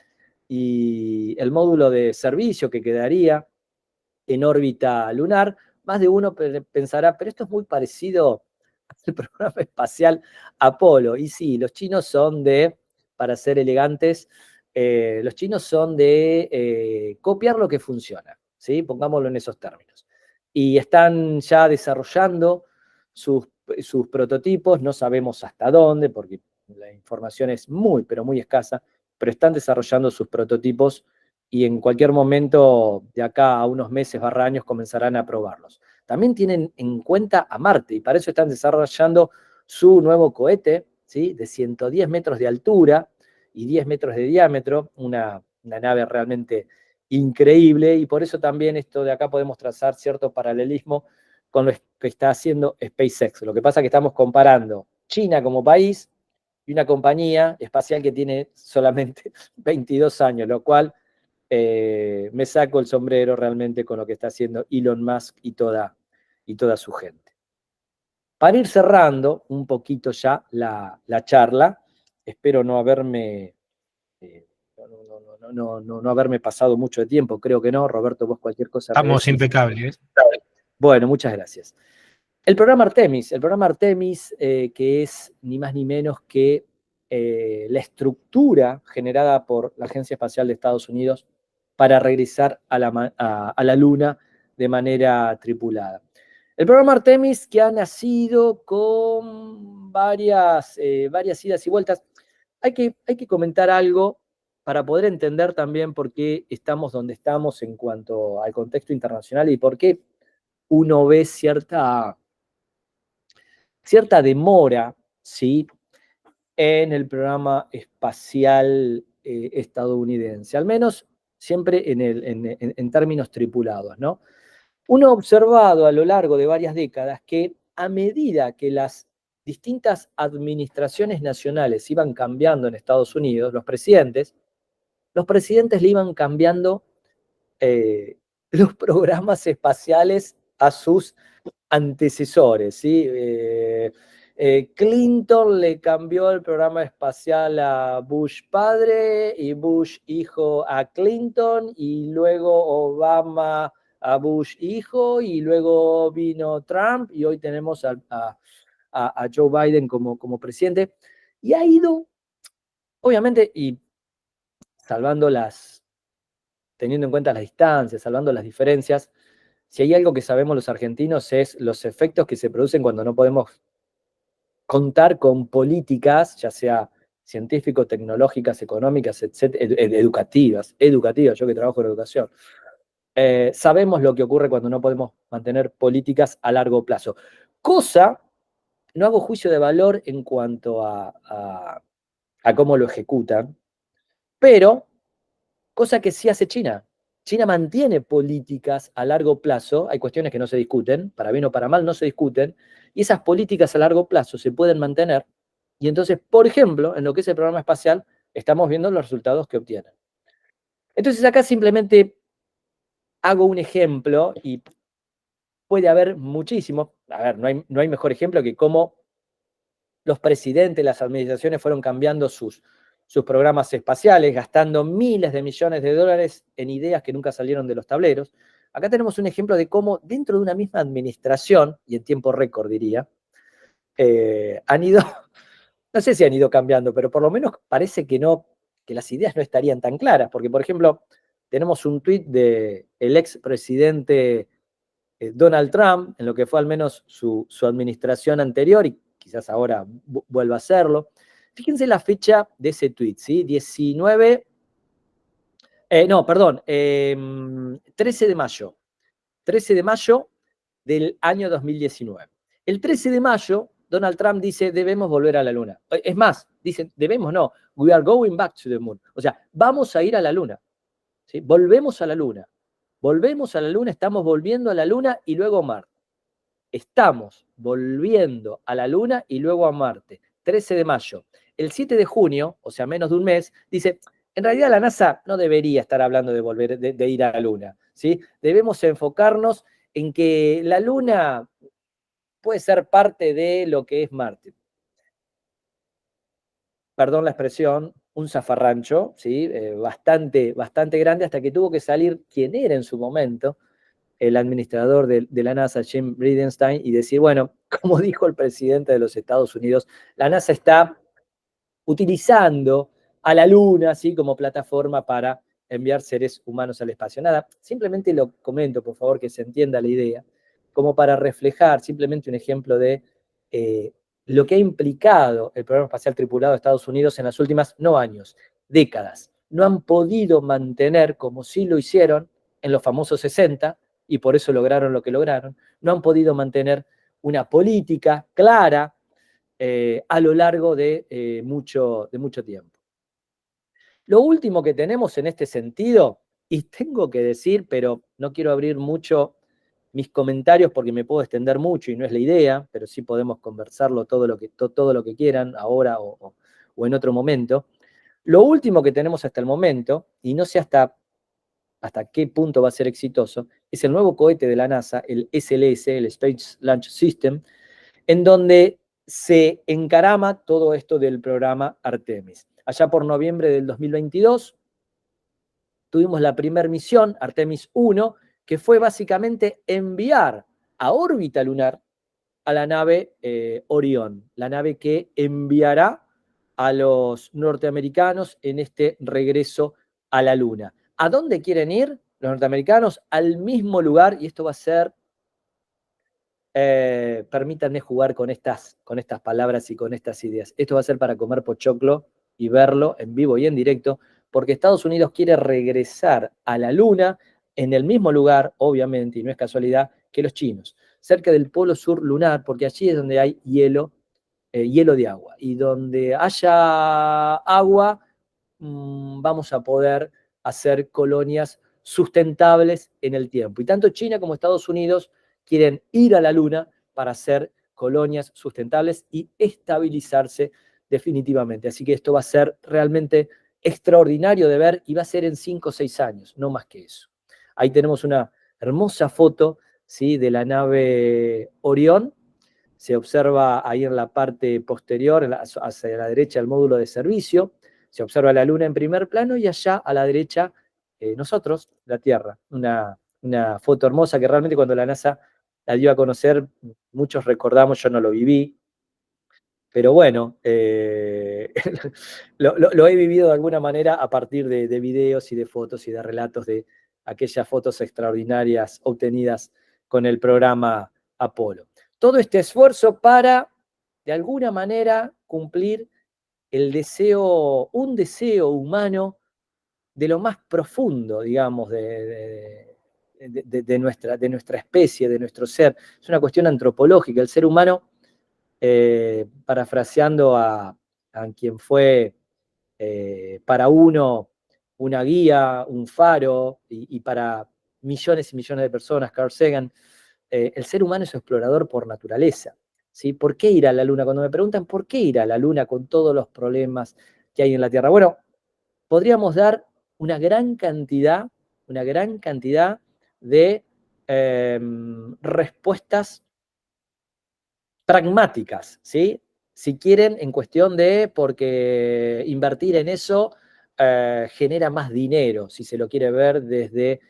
y el módulo de servicio que quedaría en órbita lunar, más de uno pensará, pero esto es muy parecido al programa espacial Apolo. Y sí, los chinos son para ser elegantes, los chinos son de copiar lo que funciona, ¿sí? Pongámoslo en esos términos. Y están ya desarrollando sus prototipos, no sabemos hasta dónde, porque la información es muy, pero muy escasa, pero están desarrollando sus prototipos y en cualquier momento, de acá a unos meses, años, comenzarán a probarlos. También tienen en cuenta a Marte y para eso están desarrollando su nuevo cohete, ¿sí? De 110 metros de altura y 10 metros de diámetro, una nave realmente increíble, y por eso también esto de acá podemos trazar cierto paralelismo con lo que está haciendo SpaceX. Lo que pasa es que estamos comparando China como país y una compañía espacial que tiene solamente 22 años, lo cual me saco el sombrero realmente con lo que está haciendo Elon Musk y toda su gente. Para ir cerrando un poquito ya la charla, espero no haberme, no haberme pasado mucho de tiempo, creo que no. Roberto, vos cualquier cosa. Estamos impecables. Bueno, muchas gracias. El programa Artemis, que es ni más ni menos que la estructura generada por la Agencia Espacial de Estados Unidos para regresar a la Luna de manera tripulada. El programa Artemis, que ha nacido con varias idas y vueltas. Hay que comentar algo para poder entender también por qué estamos donde estamos en cuanto al contexto internacional y por qué uno ve cierta demora, ¿sí?, en el programa espacial estadounidense, al menos siempre en términos tripulados, ¿no? Uno ha observado a lo largo de varias décadas que a medida que las distintas administraciones nacionales iban cambiando en Estados Unidos, los presidentes le iban cambiando los programas espaciales a sus antecesores, ¿sí? Clinton le cambió el programa espacial a Bush padre y Bush hijo a Clinton, y luego Obama a Bush hijo, y luego vino Trump, y hoy tenemos a Joe Biden como presidente. Y ha ido, obviamente, y teniendo en cuenta las distancias, salvando las diferencias, si hay algo que sabemos los argentinos es los efectos que se producen cuando no podemos contar con políticas, ya sea científicos, tecnológicas, económicas, etcétera, educativas, yo que trabajo en educación. Sabemos lo que ocurre cuando no podemos mantener políticas a largo plazo. Cosa, no hago juicio de valor en cuanto a cómo lo ejecutan, pero cosa que sí hace China. China mantiene políticas a largo plazo, hay cuestiones que no se discuten, para bien o para mal no se discuten, y esas políticas a largo plazo se pueden mantener, y entonces, por ejemplo, en lo que es el programa espacial, estamos viendo los resultados que obtienen. Entonces acá simplemente hago un ejemplo, y puede haber muchísimos, a ver, no hay mejor ejemplo que cómo los presidentes, las administraciones fueron cambiando sus programas espaciales, gastando miles de millones de dólares en ideas que nunca salieron de los tableros. Acá tenemos un ejemplo de cómo dentro de una misma administración, y en tiempo récord diría, han ido, no sé si han ido cambiando, pero por lo menos parece que las ideas no estarían tan claras, porque por ejemplo, tenemos un tuit del expresidente Donald Trump, en lo que fue al menos su administración anterior, y quizás ahora vuelva a hacerlo. Fíjense la fecha de ese tweet, ¿sí? 13 de mayo. 13 de mayo del año 2019. El 13 de mayo, Donald Trump dice, debemos volver a la Luna. Es más, dice, debemos no, we are going back to the moon. O sea, vamos a ir a la Luna. ¿Sí? Volvemos a la Luna. Volvemos a la Luna, estamos volviendo a la Luna y luego a Marte. Estamos volviendo a la Luna y luego a Marte. 13 de mayo. El 7 de junio, o sea, menos de un mes, dice, en realidad la NASA no debería estar hablando de volver, de ir a la Luna, ¿sí? Debemos enfocarnos en que la Luna puede ser parte de lo que es Marte. Perdón la expresión, un zafarrancho, ¿sí? Bastante grande, hasta que tuvo que salir quien era en su momento el administrador de la NASA, Jim Bridenstine, y decir, bueno, como dijo el presidente de los Estados Unidos, la NASA está utilizando a la Luna, ¿sí?, como plataforma para enviar seres humanos al espacio. Nada, simplemente lo comento, por favor, que se entienda la idea, como para reflejar simplemente un ejemplo de lo que ha implicado el programa espacial tripulado de Estados Unidos en las últimas, no años, décadas. No han podido mantener, como sí lo hicieron en los famosos 60, y por eso lograron lo que lograron, no han podido mantener una política clara a lo largo de mucho tiempo. Lo último que tenemos en este sentido, y tengo que decir, pero no quiero abrir mucho mis comentarios porque me puedo extender mucho y no es la idea, pero sí podemos conversarlo todo lo que quieran ahora o en otro momento. Lo último que tenemos hasta el momento, y no sé hasta qué punto va a ser exitoso, es el nuevo cohete de la NASA, el SLS, el Space Launch System, en donde se encarama todo esto del programa Artemis. Allá por noviembre del 2022 tuvimos la primera misión, Artemis 1, que fue básicamente enviar a órbita lunar a la nave Orión, la nave que enviará a los norteamericanos en este regreso a la Luna. ¿A dónde quieren ir los norteamericanos? Al mismo lugar, y esto va a ser, permítanme jugar con estas palabras y con estas ideas. Esto va a ser para comer pochoclo y verlo en vivo y en directo, porque Estados Unidos quiere regresar a la Luna en el mismo lugar, obviamente, y no es casualidad, que los chinos, cerca del polo sur lunar, porque allí es donde hay hielo de agua. Y donde haya agua, vamos a poder hacer colonias sustentables en el tiempo. Y tanto China como Estados Unidos quieren ir a la Luna para hacer colonias sustentables y estabilizarse definitivamente. Así que esto va a ser realmente extraordinario de ver y va a ser en 5 o 6 años, no más que eso. Ahí tenemos una hermosa foto, ¿sí?, de la nave Orión. Se observa ahí en la parte posterior, hacia la derecha, el módulo de servicio. Se observa la Luna en primer plano y allá a la derecha nosotros, la Tierra. Una foto hermosa que realmente cuando la NASA la dio a conocer, muchos recordamos, yo no lo viví, pero bueno, lo he vivido de alguna manera a partir de videos y de fotos y de relatos de aquellas fotos extraordinarias obtenidas con el programa Apolo. Todo este esfuerzo para, de alguna manera, cumplir un deseo humano de lo más profundo, digamos, de nuestra especie, de nuestro ser. Es una cuestión antropológica. El ser humano, parafraseando a quien fue para uno una guía, un faro, y para millones y millones de personas, Carl Sagan, el ser humano es explorador por naturaleza, ¿sí? ¿Por qué ir a la Luna? Cuando me preguntan por qué ir a la Luna con todos los problemas que hay en la Tierra, bueno, podríamos dar una gran cantidad de respuestas pragmáticas, ¿sí? Si quieren, en cuestión de, porque invertir en eso genera más dinero, si se lo quiere ver desde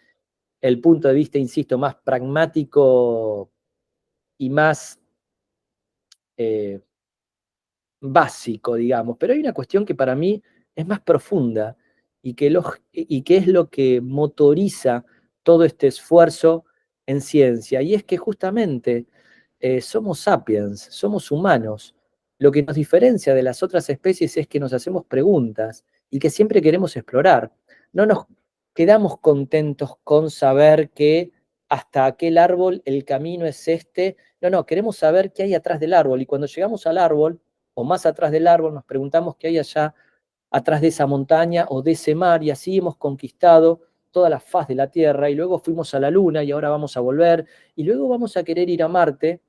el punto de vista, insisto, más pragmático y más básico, digamos. Pero hay una cuestión que para mí es más profunda y que es lo que motoriza todo este esfuerzo en ciencia, y es que justamente somos sapiens, somos humanos. Lo que nos diferencia de las otras especies es que nos hacemos preguntas y que siempre queremos explorar. No nos quedamos contentos con saber que hasta aquel árbol el camino es este. No, queremos saber qué hay atrás del árbol. Y cuando llegamos al árbol, o más atrás del árbol, nos preguntamos qué hay allá atrás de esa montaña o de ese mar, y así hemos conquistado toda la faz de la Tierra, y luego fuimos a la Luna y ahora vamos a volver, y luego vamos a querer ir a Marte,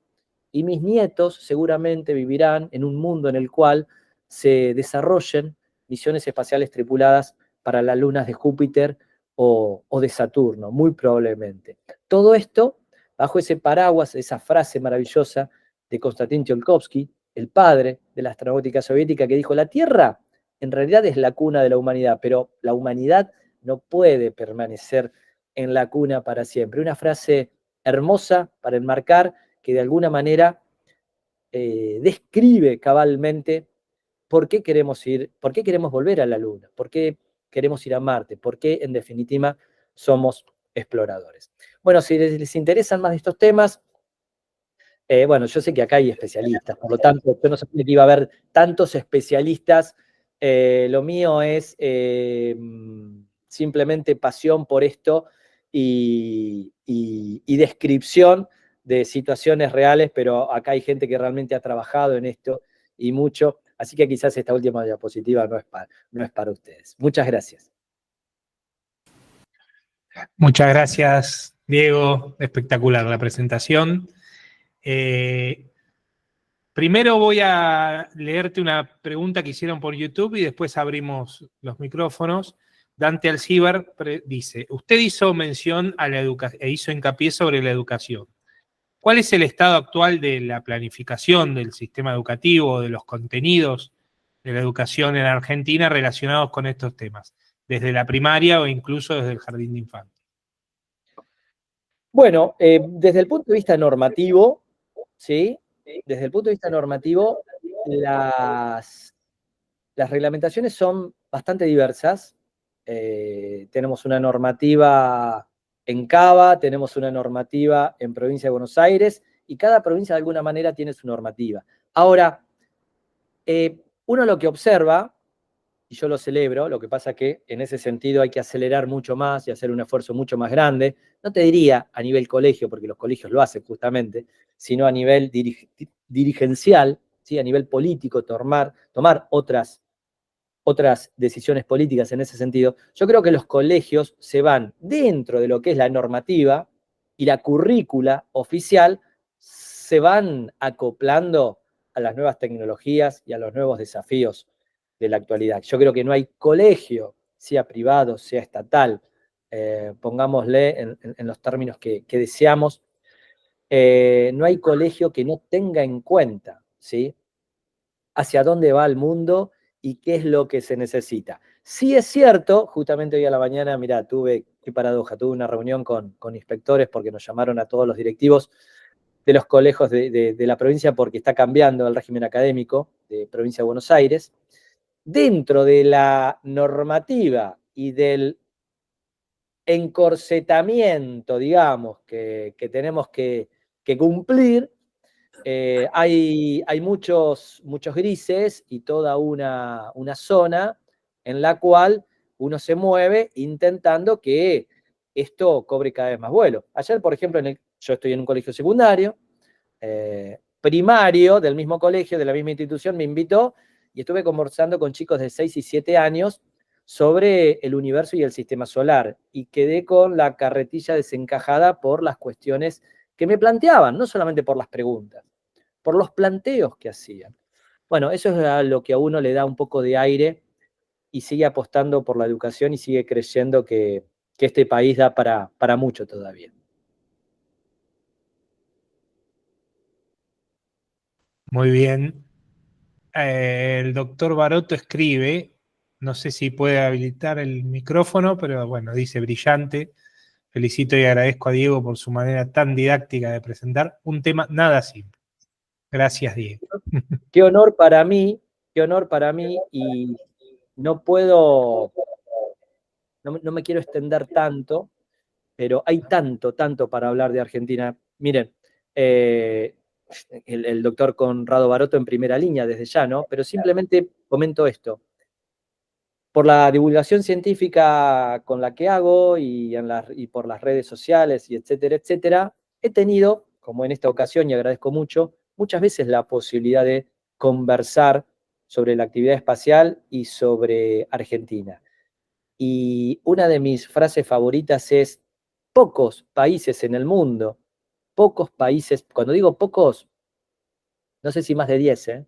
y mis nietos seguramente vivirán en un mundo en el cual se desarrollen misiones espaciales tripuladas para las lunas de Júpiter o de Saturno, muy probablemente. Todo esto bajo ese paraguas, esa frase maravillosa de Konstantin Tsiolkovsky, el padre de la astronáutica soviética, que dijo: la Tierra en realidad es la cuna de la humanidad, pero la humanidad no puede permanecer en la cuna para siempre. Una frase hermosa para enmarcar, que de alguna manera describe cabalmente por qué queremos volver a la Luna, por qué queremos ir a Marte, por qué en definitiva somos exploradores. Bueno, si les interesan más de estos temas, bueno, yo sé que acá hay especialistas, por lo tanto, yo no sabía que iba a haber tantos especialistas. Lo mío es simplemente pasión por esto y descripción de situaciones reales, pero acá hay gente que realmente ha trabajado en esto y mucho, así que quizás esta última diapositiva no es para ustedes. Muchas gracias. Muchas gracias, Diego. Espectacular la presentación. Primero voy a leerte una pregunta que hicieron por YouTube y después abrimos los micrófonos. Dante Alcibar dice: usted hizo mención a la educación e hizo hincapié sobre la educación. ¿Cuál es el estado actual de la planificación del sistema educativo, de los contenidos de la educación en Argentina relacionados con estos temas, desde la primaria o incluso desde el jardín de infantes? Bueno, desde el punto de vista normativo, ¿sí? Desde el punto de vista normativo, las reglamentaciones son bastante diversas. Tenemos una normativa en Cava, tenemos una normativa en Provincia de Buenos Aires, y cada provincia de alguna manera tiene su normativa. Ahora, uno lo que observa, y yo lo celebro, lo que pasa que en ese sentido hay que acelerar mucho más y hacer un esfuerzo mucho más grande. No te diría a nivel colegio, porque los colegios lo hacen justamente, sino a nivel dirigencial, ¿sí? A nivel político, tomar otras decisiones políticas en ese sentido. Yo creo que los colegios se van dentro de lo que es la normativa y la currícula oficial, se van acoplando a las nuevas tecnologías y a los nuevos desafíos de la actualidad. Yo creo que no hay colegio, sea privado, sea estatal, pongámosle en los términos que deseamos, no hay colegio que no tenga en cuenta, ¿sí?, hacia dónde va el mundo y qué es lo que se necesita. Sí es cierto, justamente hoy a la mañana, mirá, qué paradoja, tuve una reunión con inspectores porque nos llamaron a todos los directivos de los colegios de la provincia porque está cambiando el régimen académico de Provincia de Buenos Aires. Dentro de la normativa y del encorsetamiento, digamos, que tenemos que cumplir, hay muchos grises y toda una zona en la cual uno se mueve intentando que esto cobre cada vez más vuelo. Ayer, por ejemplo, yo estoy en un colegio secundario, primario del mismo colegio, de la misma institución, me invitó y estuve conversando con chicos de 6 y 7 años sobre el universo y el sistema solar, y quedé con la carretilla desencajada por las cuestiones que me planteaban, no solamente por las preguntas, por los planteos que hacían. Bueno, eso es a lo que a uno le da un poco de aire y sigue apostando por la educación y sigue creyendo que este país da para mucho todavía. Muy bien. El doctor Baroto escribe, no sé si puede habilitar el micrófono, pero bueno, dice brillante. Felicito y agradezco a Diego por su manera tan didáctica de presentar un tema nada simple. Gracias, Diego. Qué honor para mí, y no me quiero extender tanto, pero hay tanto para hablar de Argentina. Miren, el doctor Conrado Baroto en primera línea desde ya, ¿no? Pero simplemente comento esto. Por la divulgación científica con la que hago y por las redes sociales y etcétera, he tenido, como en esta ocasión, y agradezco mucho, muchas veces la posibilidad de conversar sobre la actividad espacial y sobre Argentina. Y una de mis frases favoritas es: pocos países en el mundo, pocos países, cuando digo pocos, no sé si más de 10,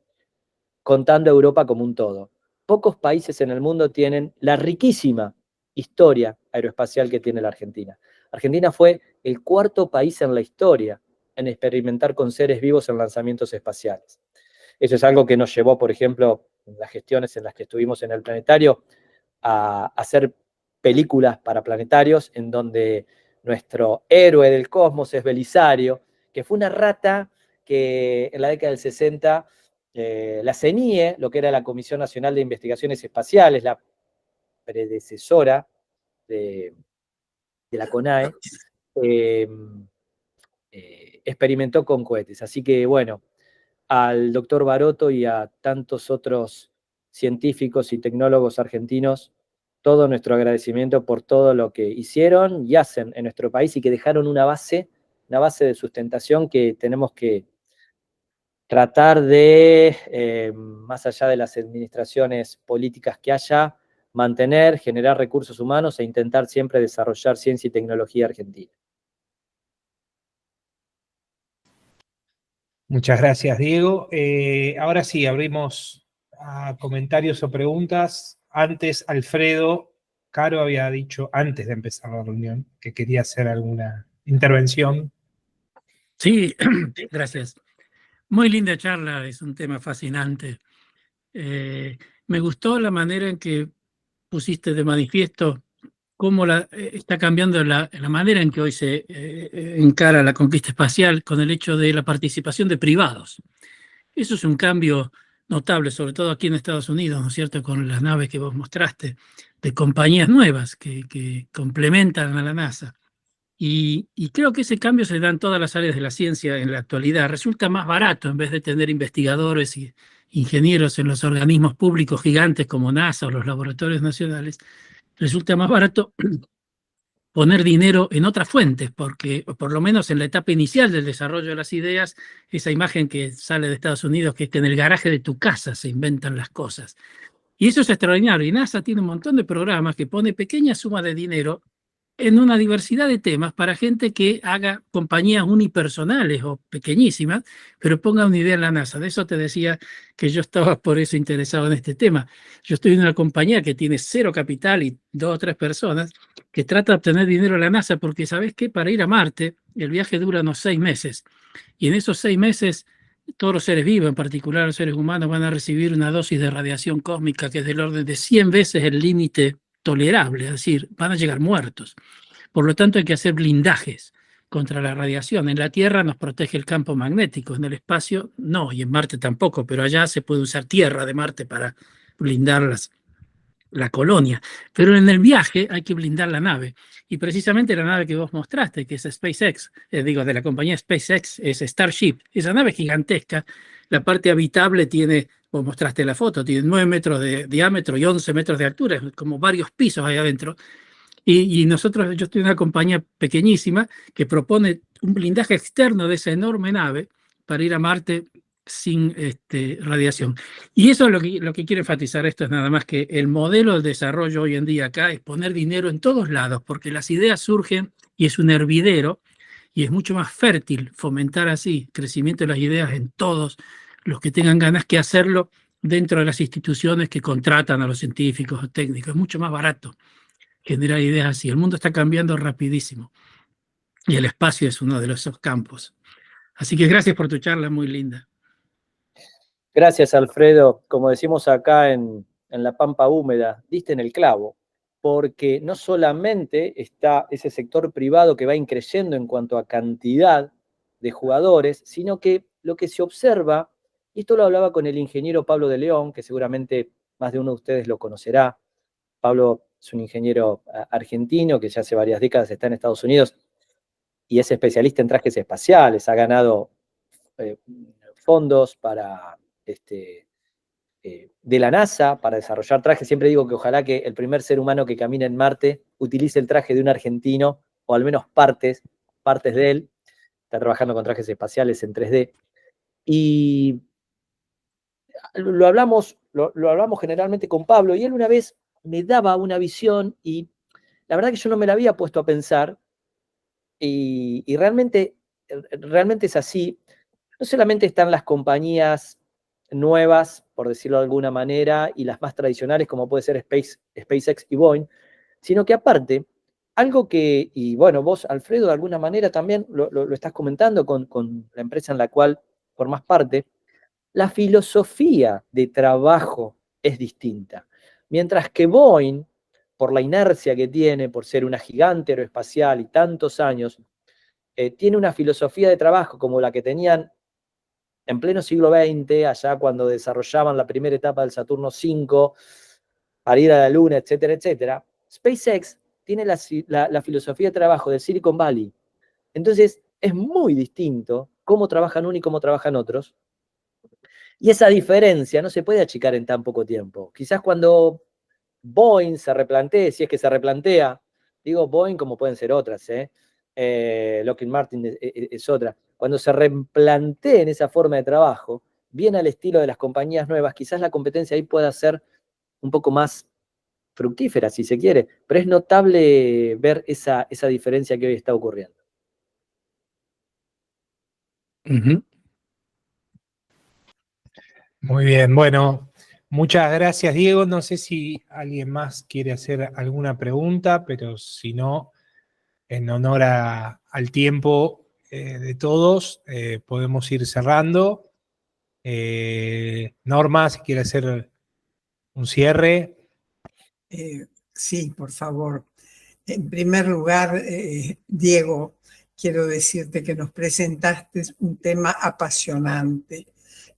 contando a Europa como un todo. Pocos países en el mundo tienen la riquísima historia aeroespacial que tiene la Argentina. Argentina fue el cuarto país en la historia en experimentar con seres vivos en lanzamientos espaciales. Eso es algo que nos llevó, por ejemplo, en las gestiones en las que estuvimos en el planetario, a hacer películas para planetarios en donde nuestro héroe del cosmos es Belisario, que fue una rata que en la década del 60 la CENIE, lo que era la Comisión Nacional de Investigaciones Espaciales, la predecesora de la CONAE, experimentó con cohetes. Así que, bueno, al doctor Baroto y a tantos otros científicos y tecnólogos argentinos, todo nuestro agradecimiento por todo lo que hicieron y hacen en nuestro país y que dejaron una base de sustentación que tenemos que tratar de, más allá de las administraciones políticas que haya, mantener, generar recursos humanos e intentar siempre desarrollar ciencia y tecnología argentina. Muchas gracias, Diego. Ahora sí, abrimos a comentarios o preguntas. Antes, Alfredo Caro había dicho, antes de empezar la reunión, que quería hacer alguna intervención. Sí, gracias. Muy linda charla, es un tema fascinante. Me gustó la manera en que pusiste de manifiesto cómo está cambiando la manera en que hoy se encara la conquista espacial con el hecho de la participación de privados. Eso es un cambio notable, sobre todo aquí en Estados Unidos, ¿no es cierto?, con las naves que vos mostraste, de compañías nuevas que complementan a la NASA. Y creo que ese cambio se da en todas las áreas de la ciencia en la actualidad. Resulta más barato, en vez de tener investigadores y ingenieros en los organismos públicos gigantes como NASA o los laboratorios nacionales, resulta más barato poner dinero en otras fuentes, porque por lo menos en la etapa inicial del desarrollo de las ideas, esa imagen que sale de Estados Unidos, que es que en el garaje de tu casa se inventan las cosas. Y eso es extraordinario. Y NASA tiene un montón de programas que pone pequeñas sumas de dinero en una diversidad de temas para gente que haga compañías unipersonales o pequeñísimas, pero ponga una idea en la NASA. De eso te decía que yo estaba por eso interesado en este tema. Yo estoy en una compañía que tiene 0 capital y 2 o 3 personas que trata de obtener dinero a la NASA porque, ¿sabes qué? Para ir a Marte, el viaje dura unos 6 meses. Y en esos 6 meses, todos los seres vivos, en particular los seres humanos, van a recibir una dosis de radiación cósmica que es del orden de 100 veces el límite tolerable, es decir, van a llegar muertos. Por lo tanto, hay que hacer blindajes contra la radiación. En la Tierra nos protege el campo magnético, en el espacio no, y en Marte tampoco, pero allá se puede usar tierra de Marte para blindar la colonia. Pero en el viaje hay que blindar la nave. Y precisamente la nave que vos mostraste, que es SpaceX, de la compañía SpaceX, es Starship. Esa nave es gigantesca. La parte habitable tiene, vos mostraste la foto, tiene 9 metros de diámetro y 11 metros de altura, como varios pisos ahí adentro. Y nosotros, yo estoy en una compañía pequeñísima que propone un blindaje externo de esa enorme nave para ir a Marte sin radiación. Y eso es lo que quiero enfatizar, esto es nada más que el modelo de desarrollo hoy en día acá es poner dinero en todos lados, porque las ideas surgen y es un hervidero y es mucho más fértil fomentar así crecimiento de las ideas en todos los que tengan ganas que hacerlo dentro de las instituciones que contratan a los científicos o técnicos. Es mucho más barato generar ideas así. El mundo está cambiando rapidísimo y el espacio es uno de esos campos. Así que gracias por tu charla, muy linda. Gracias, Alfredo. Como decimos acá en la Pampa Húmeda, diste en el clavo, porque no solamente está ese sector privado que va increyendo en cuanto a cantidad de jugadores, sino que lo que se observa, y esto lo hablaba con el ingeniero Pablo de León, que seguramente más de uno de ustedes lo conocerá. Pablo es un ingeniero argentino que ya hace varias décadas está en Estados Unidos y es especialista en trajes espaciales, ha ganado fondos para de la NASA para desarrollar trajes. Siempre digo que ojalá que el primer ser humano que camine en Marte utilice el traje de un argentino, o al menos partes de él. Está trabajando con trajes espaciales en 3D. Y lo hablamos generalmente con Pablo, y él una vez me daba una visión, y la verdad que yo no me la había puesto a pensar, y realmente es así. No solamente están las compañías nuevas, por decirlo de alguna manera, y las más tradicionales, como puede ser SpaceX y Boeing, sino que aparte, algo que, y bueno, vos, Alfredo, de alguna manera también lo estás comentando con la empresa en la cual formás parte, la filosofía de trabajo es distinta. Mientras que Boeing, por la inercia que tiene, por ser una gigante aeroespacial y tantos años, tiene una filosofía de trabajo como la que tenían en pleno siglo XX, allá cuando desarrollaban la primera etapa del Saturno V, para ir a la Luna, etcétera, etcétera. SpaceX tiene la filosofía de trabajo del Silicon Valley. Entonces, es muy distinto cómo trabajan uno y cómo trabajan otros. Y esa diferencia no se puede achicar en tan poco tiempo. Quizás cuando Boeing se replantee, si es que se replantea, digo Boeing como pueden ser otras, Lockheed Martin es otra, cuando se replanteen esa forma de trabajo, bien al estilo de las compañías nuevas, quizás la competencia ahí pueda ser un poco más fructífera, si se quiere, pero es notable ver esa diferencia que hoy está ocurriendo. Muy bien, bueno, muchas gracias, Diego. No sé si alguien más quiere hacer alguna pregunta, pero si no, en honor al tiempo, de todos, podemos ir cerrando. Norma, si quiere hacer un cierre. Sí, por favor. En primer lugar, Diego, quiero decirte que nos presentaste un tema apasionante.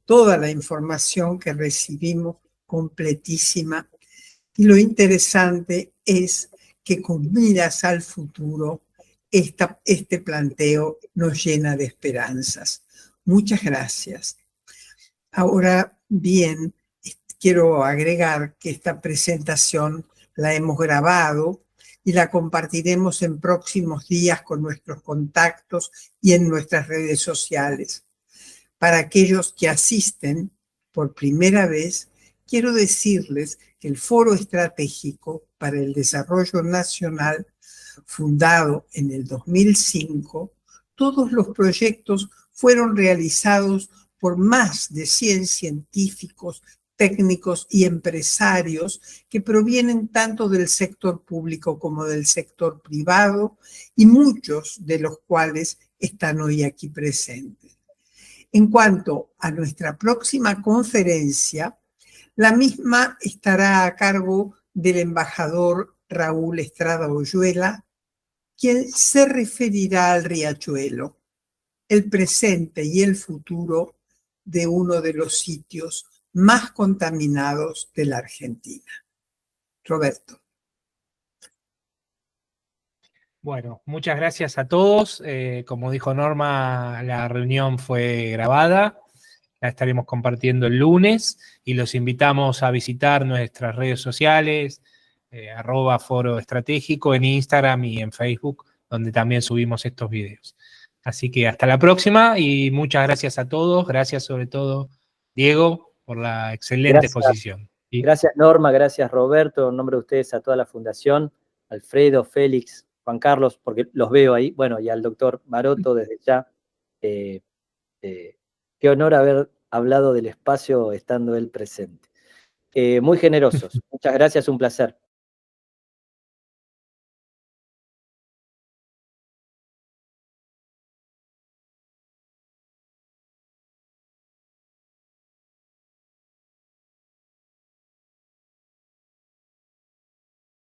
Toda la información que recibimos, completísima. Y lo interesante es que con miras al futuro, este planteo nos llena de esperanzas. Muchas gracias. Ahora bien, quiero agregar que esta presentación la hemos grabado y la compartiremos en próximos días con nuestros contactos y en nuestras redes sociales. Para aquellos que asisten por primera vez, quiero decirles que el Foro Estratégico para el Desarrollo Nacional, fundado en el 2005, todos los proyectos fueron realizados por más de 100 científicos, técnicos y empresarios que provienen tanto del sector público como del sector privado y muchos de los cuales están hoy aquí presentes. En cuanto a nuestra próxima conferencia, la misma estará a cargo del embajador Raúl Estrada Oyuela, quien se referirá al riachuelo, el presente y el futuro de uno de los sitios más contaminados de la Argentina. Roberto. Bueno, muchas gracias a todos. Como dijo Norma, la reunión fue grabada. La estaremos compartiendo el lunes y los invitamos a visitar nuestras redes sociales, @Foro Estratégico en Instagram y en Facebook, donde también subimos estos videos. Así que hasta la próxima y muchas gracias a todos. Gracias sobre todo, Diego, por la excelente exposición. ¿Sí? Gracias, Norma, gracias, Roberto, en nombre de ustedes a toda la Fundación, Alfredo, Félix, Juan Carlos, porque los veo ahí, bueno, y al doctor Maroto desde ya. Qué honor haber hablado del espacio estando él presente. Muy generosos. Muchas gracias, un placer.